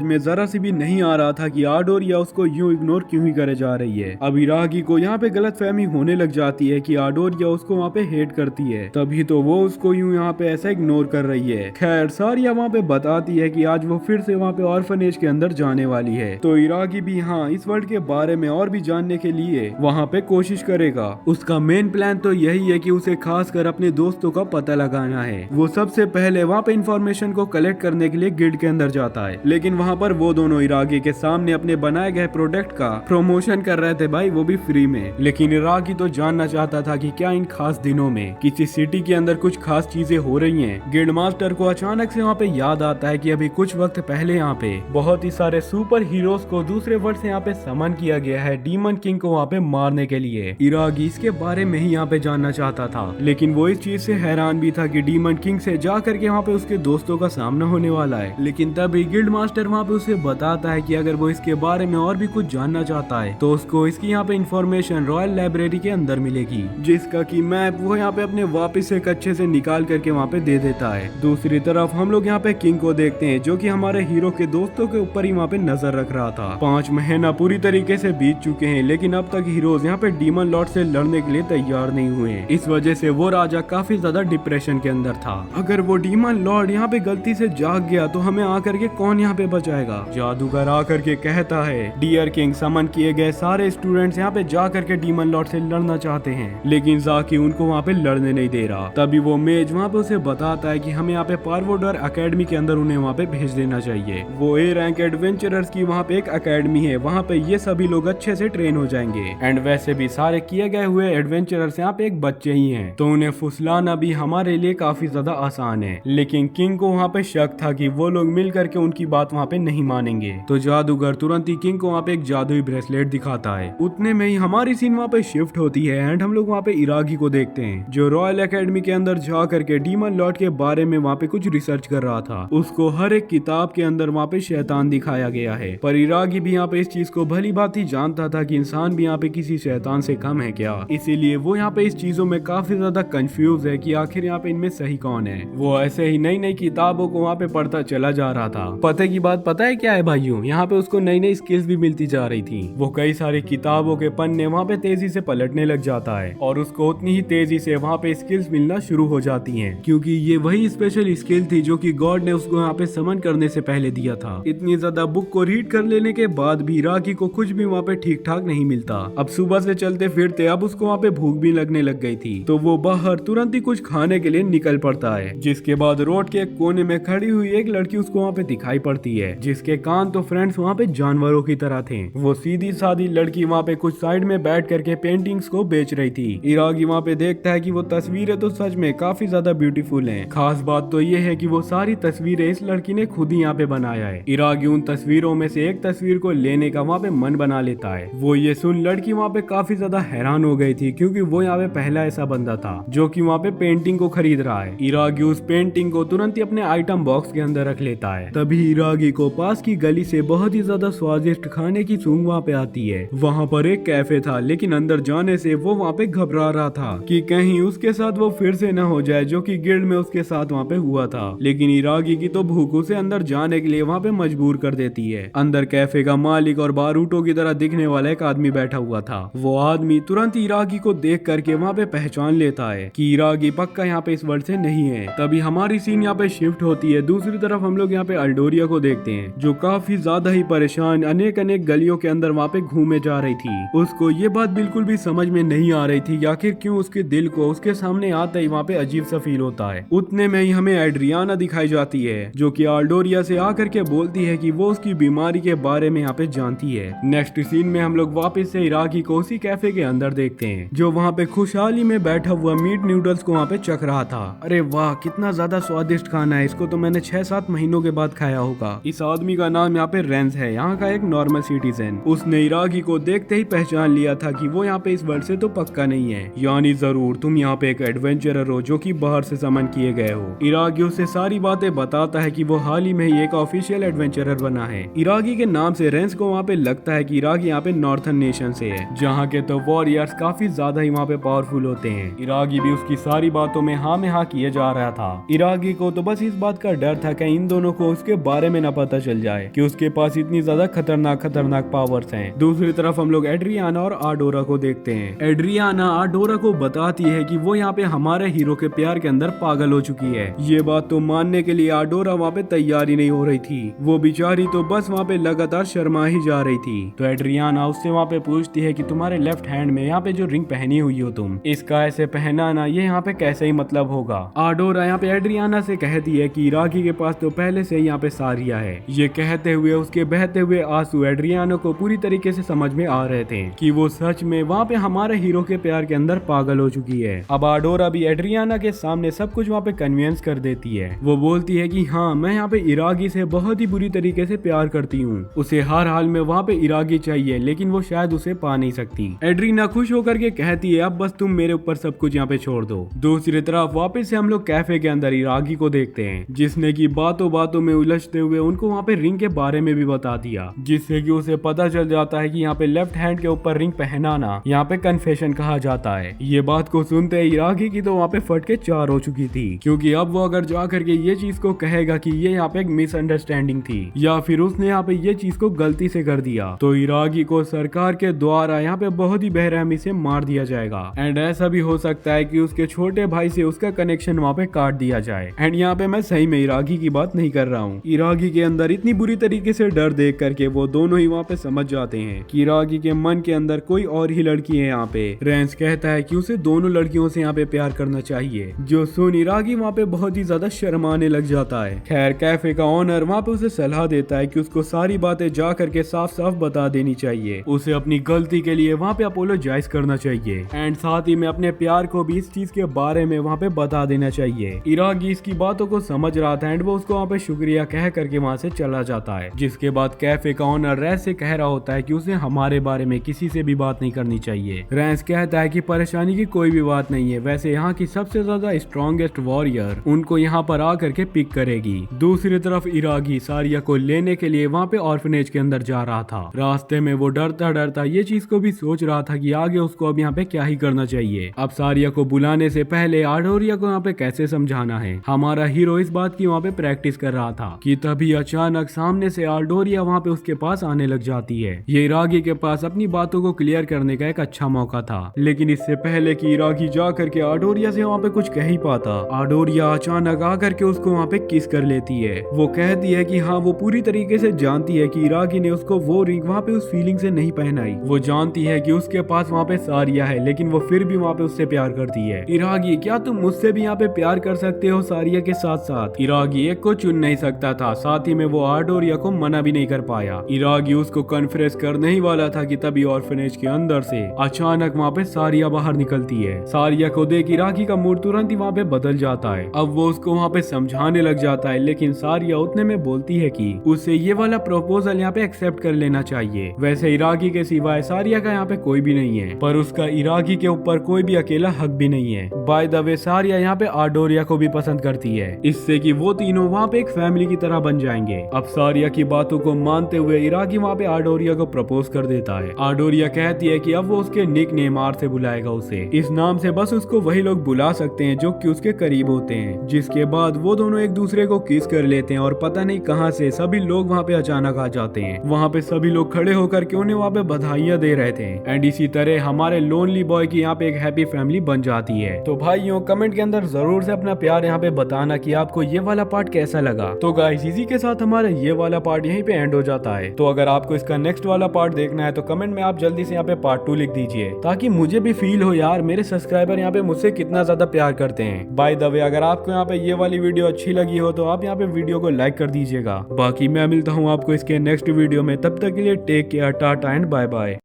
में जरा सी भी नहीं आ रहा था कि आडोरिया उसको यूं इग्नोर क्यों ही करे जा रही है। अब इरागी को यहाँ पे गलतफहमी होने लग जाती है कि आडोरिया उसको वहाँ पे हेट करती है, तभी तो वो उसको यूं यहाँ पे ऐसा इग्नोर कर रही है। खैर सारिया वहाँ पे बताती है कि आज वो फिर से वहाँ पे ऑर्फनेज के अंदर जाने वाली है, तो इरागी भी हाँ इस वर्ल्ड के बारे में और भी जानने के लिए वहाँ पे कोशिश करेगा। उसका मेन प्लान तो यही है कि उसे खासकर अपने दोस्तों का पता लगाना है। वो सबसे पहले वहाँ पे इंफॉर्मेशन को कलेक्ट करने के लिए गिल्ड के अंदर जाता है, लेकिन वहाँ पर वो दोनों इरागी के सामने अपने बनाए गए प्रोडक्ट का प्रमोशन कर रहे थे भाई, वो भी फ्री में। लेकिन इरागी तो जानना चाहता था कि क्या इन खास दिनों में किसी सिटी के अंदर कुछ खास चीजें हो रही हैं। गिल्ड मास्टर को अचानक से वहाँ पे याद आता है कि अभी कुछ वक्त पहले यहाँ पे बहुत ही सारे सुपर हीरोज को दूसरे वर्ल्ड से यहाँ पे समन किया गया है डीमन किंग को वहाँ पे मारने के लिए। इरागी इसके बारे में ही यहाँ पे जानना चाहता था, लेकिन वो इस चीज से हैरान भी था कि डीमन किंग से जा करके वहाँ पे उसके दोस्तों का सामना होने वाला है। लेकिन तभी गिल्ड मास्टर वहाँ पे उसे बताता है कि अगर वो इसके बारे में और भी कुछ जानना चाहता है तो उसको इसकी यहाँ पे इंफॉर्मेशन रॉयल लाइब्रेरी के अंदर मिलेगी, जिसका की मैप वो यहाँ पे अपने वापिस एक अच्छे से निकाल करके वहाँ पे दे देता है। दूसरी तरफ हम लोग यहाँ पे किंग को देखते हैं जो कि हमारे हीरो के दोस्तों के ऊपर ही वहाँ पे नजर रख रहा था। 5 महीना पूरी तरीके से बीत चुके हैं, लेकिन अब तक हीरोज यहाँ पे डीमन लॉर्ड से लड़ने के लिए तैयार नहीं हुए। इस वजह से वो राजा काफी ज्यादा डिप्रेशन के अंदर था। अगर वो डीमन लॉर्ड यहाँ पे गलती से जाग गया तो हमें आकर के कौन यहाँ पे बचाएगा। जादूगर आकर के कहता है डियर किंग समन किए गए सारे स्टूडेंट्स यहाँ पे जा करके डीमन लॉर्ड से लड़ना चाहते हैं, लेकिन जाकी उनको वहाँ पे लड़ने नहीं दे रहा। तभी वो मेज वहाँ पे उसे बताता है कि हमें यहाँ पे पार्वोडर एकेडमी के अंदर उन्हें वहाँ पे भेज देना चाहिए। वो ए रैंक एडवेंचरर्स की वहाँ पे एक एकेडमी है, वहाँ पे ये सभी लोग अच्छे से ट्रेन हो जाएंगे। एंड वैसे भी सारे किए गए हुए एडवेंचरर्स यहाँ पे एक बच्चे ही हैं, तो उन्हें फुसलाना भी हमारे लिए काफी ज्यादा आसान है। लेकिन किंग को वहाँ पे शक था कि वो लोग मिल करके उनकी बात वहाँ पे नहीं मानेंगे, तो जादूगर तुरंत ही किंग को वहाँ पे एक जादुई ब्रेसलेट दिखाता है। उतने में ही हमारी सीन वहाँ पे शिफ्ट होती है एंड हम लोग वहाँ पे इरागी को देखते हैं जो रॉयल एकेडमी के अंदर जा करके डीमन लॉर्ड के बारे में वहाँ पे कुछ रिसर्च कर रहा था। उसको हर एक किताब के अंदर वहाँ पे शैतान दिखाया गया है, पर इरागी भी यहाँ पे इस चीज को भली बात ही जानता था कि इंसान भी यहाँ पे किसी शैतान से कम है क्या। इसीलिए वो यहाँ पे इस चीजों में काफी ज्यादा कंफ्यूज है कि आखिर यहाँ पे इनमें सही कौन है। वो ऐसे ही नई नई किताबों को वहाँ पे पढ़ता चला जा रहा था। पते की बात पता है क्या है भाइयों, यहाँ पे उसको नई नई स्किल्स भी मिलती जा रही थी। वो कई सारी किताबों के पन्ने वहाँ पे तेजी से पलटने लग जाता है और उसको उतनी ही तेजी से वहाँ पे स्किल्स मिलना शुरू हो जाती हैं, क्योंकि ये वही स्पेशल स्किल थी जो कि गॉड ने उसको यहाँ पे समन करने से पहले दिया था। इतनी ज्यादा बुक को रीड कर लेने के बाद भी इराकी को कुछ भी वहाँ पे ठीक ठाक नहीं मिलता। अब सुबह से चलते फिरते अब उसको वहाँ पे भूख भी लगने लग गई थी, तो वो बाहर तुरंत ही कुछ खाने के लिए निकल पड़ता है। जिसके बाद रोड के एक कोने में खड़ी हुई एक लड़की उसको वहाँ पे दिखाई पड़ती है, जिसके कान तो फ्रेंड्स वहाँ पे जानवरों की तरह थे। वो सीधी सादी लड़की वहाँ पे कुछ साइड में बैठ करके पेंटिंग्स को बेच रही थी। इराकी वहाँ पे देखता है कि वो तस्वीरें तो सच में काफी ज्यादा ब्यूटीफुल हैं। खास बात तो ये है कि वो सारी तस्वीरें इस लड़की ने खुद ही यहाँ पे बनाया है। इराकी उन तस्वीरों में से एक तस्वीर को लेने का वहाँ पे मन बना लेता है। वो ये सुन लड़की वहाँ पे काफी ज्यादा हैरान हो गई थी, क्योंकि वो यहाँ पे पहला ऐसा बंदा था जो कि वहाँ पे पेंटिंग को खरीद रहा है। इराकी उस पेंटिंग को तुरंत ही अपने आइटम बॉक्स के अंदर रख लेता है। तभी इराकी को पास की गली से बहुत ही ज्यादा स्वादिष्ट खाने की सूंघ वहाँ पे आती है। वहाँ पर एक कैफे था, लेकिन अंदर जाने से वो वहाँ पे घबरा रहा था कि कहीं उसके साथ वो फिर से न हो जाए जो कि गिल्ड में उसके साथ वहाँ पे हुआ था। लेकिन इराकी की तो भूख उसे अंदर जाने के लिए वहाँ पे मजबूर कर देती है। अंदर कैफे का मालिक और बारूटों की तरह दिखने वाला एक आदमी बैठा हुआ था। वो आदमी तुरंत इराकी को देख करके वहाँ पे पहचान लेता है कि इराकी पक्का यहाँ पे इस वर्ल्ड से नहीं है। तभी हमारी सीन यहाँ पे शिफ्ट होती है। दूसरी तरफ हम लोग यहाँ पे अल्डोरिया को देखते हैं, जो काफी ज्यादा ही परेशान अनेक अनेक गलियों के अंदर वहाँ पे घूमे जा रही थी। उसको ये बात बिल्कुल भी समझ में नहीं आ रही थी आखिर क्यों उसके दिल को उसके सामने आते ही वहाँ पे अजीब सा फील होता है। उतने में ही हमें एड्रियाना दिखाई जाती है, जो कि अल्डोरिया से आकर के बोलती है कि वो उसकी बीमारी के बारे में यहाँ पे जानती है। नेक्स्ट सीन में हम लोग वापस से इराकी को उसी कैफे के अंदर देखते हैं, जो वहाँ पे खुशहाली में बैठा हुआ मीट नूडल्स को वहाँ पे चख रहा था। अरे वाह, कितना ज्यादा स्वादिष्ट खाना है, इसको तो मैंने 6-7 महीनों के बाद खाया होगा। इस आदमी का नाम यहाँ पे रेंस है, यहाँ का एक नॉर्मल सिटीजन। उसने इराकी को देखते ही पहचान लिया था कि वो यहाँ पे इस वर्ल्ड से तो पक्का नहीं है, यानी जरूर तुम यहाँ पे एक एडवेंचरर हो जो कि बाहर से समन किए गए हो। इराकी उससे सारी बातें बताता है कि वो हाल ही में ही एक ऑफिशियल एडवेंचरर बना है। इराकी के नाम से रेंस को वहाँ पे लगता है कि इराकी यहाँ पे नॉर्थन नेशन से है, जहाँ के तो वॉरियर्स काफी ज्यादा ही वहाँ पे पावरफुल होते हैं। इराकी भी उसकी सारी बातों में हाँ में हाँ किए जा रहा था। इराकी को तो बस इस बात का डर था कि इन दोनों को उसके बारे में न पता चल जाए कि उसके पास इतनी ज्यादा खतरनाक पावर्स हैं। दूसरी तरफ हम लोग एड्रियाना और आडोरा को देखते हैं। एड्रियाना आडोरा को बताती है कि वो यहाँ पे हमारे हीरो के प्यार के अंदर पागल हो चुकी है। ये बात तो मानने के लिए आडोरा वहाँ पे तैयार ही नहीं हो रही थी। वो बेचारी तो बस वहाँ पे लगातार शर्मा ही जा रही थी। तो एड्रियाना उससे वहाँ पे पूछती है कि तुम्हारे लेफ्ट हैंड में यहाँ पे जो रिंग पहनी हुई हो तुम, इसका ऐसे पहनाना ये यहाँ पे कैसे ही मतलब होगा। आडोरा यहाँ पे एड्रियाना से कहती है कि इराकी के पास तो पहले से यहाँ पे सारिया है। ये कहते हुए उसके बहते हुए आंसू एड्रियाना को पूरी तरीके से समझ में आ रहे थे कि वो सच में वहाँ पे हमारे हीरो के प्यार के अंदर पागल हो चुकी है। अब आडोरा भी एड्रियाना के सामने सब कुछ वहाँ पे कन्विंस कर देती है। वो बोलती है कि हाँ, मैं यहाँ पे इराकी से बहुत ही बुरी तरीके से प्यार करती हूँ। उसे हर हाल में वहाँ पे इराकी चाहिए, लेकिन वो शायद उसे पा नहीं सकती। एड्रियाना खुश होकर के कहती है अब बस तुम मेरे ऊपर सब कुछ यहाँ पे छोड़ दो। दूसरी तरफ वापस से हम लोग कैफे के अंदर इराकी को देखते हैं, जिसने की बातों बातों में उलझते हुए उनको वहाँ पे रिंग के बारे में भी बता दिया, जिससे कि उसे पता चल जाता है कि यहाँ पे लेफ्ट हैंड के ऊपर रिंग पहनाना यहाँ पे कन्फेशन कहा जाता है। ये बात को सुनते ही इराकी की तो वहाँ पे फट के 4 हो चुकी थी, क्योंकि अब वो अगर जा करके ये चीज को कहेगा कि ये यहाँ पे एक मिसअंडरस्टैंडिंग थी या फिर उसने यहाँ पे ये चीज को गलती से कर दिया, तो इराकी को सरकार के द्वारा यहाँ पे बहुत ही बेरहमी से मार दिया जाएगा। एंड ऐसा भी हो सकता है कि उसके छोटे भाई से उसका कनेक्शन वहाँ पे काट दिया जाए। एंड यहाँ पे मैं सही में इराकी की बात नहीं कर रहा हूँ। इराकी के अंदर इतनी बुरी तरीके से डर देख करके वो दोनों ही वहाँ पे समझ जाते हैं कि इराकी के मन के अंदर कोई और ही लड़की है। यहाँ पे रेंस कहता है कि उसे दोनों लड़कियों से यहाँ पे प्यार करना चाहिए, जो सुन इराकी वहाँ पे बहुत ही ज्यादा शर्माने लग जाता है। खैर कैफे का ओनर वहाँ पे उसे सलाह देता है कि उसको सारी बातें जा करके साफ साफ बता देनी चाहिए, उसे अपनी गलती के लिए वहाँ पे अपोलोजाइज करना चाहिए एंड साथ ही में अपने प्यार को भी इस चीज के बारे में वहाँ पे बता देना चाहिए। इराकी इसकी बातों को समझ रहा था एंड वो उसको वहाँ पे शुक्रिया कह करके वहाँ से चला जाता है। जिसके बाद कैफे का ओनर रेंस से कह रहा होता है कि उसे हमारे बारे में किसी से भी बात नहीं करनी चाहिए। रेंस कहता है कि परेशानी की कोई भी बात नहीं है, वैसे यहाँ की सबसे ज्यादा स्ट्रॉन्गेस्ट वॉरियर उनको यहाँ पर आकर के पिक करेगी। दूसरी तरफ इराकी सारिया को लेने के लिए वहाँ पे ऑर्फनेज के अंदर जा रहा था। रास्ते में वो डरता डरता ये चीज को भी सोच रहा था कि आगे उसको अब यहाँ पे क्या ही करना चाहिए। अब सारिया को बुलाने से पहले आडोरिया को यहाँ पे कैसे समझाना है। हमारा हीरो इस बात की वहाँ पे प्रैक्टिस कर रहा था कि तभी अचानक सामने से आडोरिया वहाँ पे उसके पास आने लग जाती है। ये इरागी के पास अपनी बातों को क्लियर करने का एक अच्छा मौका था, लेकिन इससे पहले कि इरागी जा करके आडोरिया से वहाँ पे कुछ कह ही पाता, आडोरिया अचानक आकर के उसको वहाँ पे किस कर लेती है। वो कहती है कि हाँ, वो पूरी तरीके से जानती है कि इरागी ने उसको वो रिंग वहाँ पे उस फीलिंग से नहीं पहनाई। वो जानती है कि उसके पास वहाँ पे सारिया है, लेकिन वो फिर भी वहाँ पे उससे प्यार करती है। इरागी, क्या तुम मुझसे भी यहाँ पे प्यार कर सकते हो सारिया के साथ साथ? इरागी एक को चुन नहीं सकता था, साथ ही में वो आडोरिया को मना भी नहीं कर पाया। इरागी उसको कन्फ्रेस करने ही वाला था कि तभी ऑर्फनेज के अंदर से अचानक वहाँ पे सारिया बाहर निकलती है। सारिया को देख इरागी का मूड तुरंत ही वहाँ पे बदल जाता है। अब वो उसको वहाँ पे समझाने लग जाता है, लेकिन सारिया उतने में बोलती है कि उसे ये वाला प्रपोजल यहाँ पे एक्सेप्ट कर लेना चाहिए। वैसे इरागी के सिवाय सारिया का यहाँ पे कोई भी नहीं है, पर उसका इरागी के ऊपर कोई भी अकेला हक भी नहीं है। बाय द वे सारिया यहाँ पे आडोरिया को भी पसंद करती है, इससे कि वो तीनों वहाँ पे एक फैमिली की तरह बन जाएंगे। अब सारिया की बातों को मानते हुए इरागी वहाँ पे आडोरिया को प्रपोज कर देता है। आडोरिया कहती है कि अब वो उसके निक नेम आर से बुलाएगा उसे। इस नाम से बस उसको वही लोग बुला सकते हैं जो कि उसके करीब होते हैं। जिसके बाद वो दोनों एक दूसरे को किस कर लेते हैं और पता नहीं कहां से सभी लोग वहाँ पे अचानक आ जाते हैं। वहाँ पे सभी लोग खड़े होकर के उन्हें वहाँ पे बधाइयां दे रहे थे। एंड इसी तरह हमारे लोनली बॉय की यहाँ पे एक हैप्पी फैमिली बन जाती है। तो भाइयों, कमेंट के अंदर जरूर से अपना प्यार यहाँ पे बताना कि आपको ये वाला पार्ट कैसा लगा। तो गाइस, इसी के साथ हमारा ये वाला पार्ट यहीं पे एंड हो जाता है। तो अगर आपको इसका नेक्स्ट वाला पार्ट देखना है तो कमेंट में आप जल्दी से यहाँ पे पार्ट 2 लिख दीजिए, ताकि मुझे भी फील हो यार मेरे सब्सक्राइबर यहाँ पे मुझसे कितना ज्यादा प्यार करते हैं। बाय द वे, अगर आपको यहाँ पे ये वाली वीडियो अच्छी लगी हो तो आप यहाँ पे वीडियो को लाइक कर दीजिएगा। बाकी मैं मिलता हूँ आपको इसके नेक्स्ट वीडियो में, तब तक के लिए take care, tata and bye bye.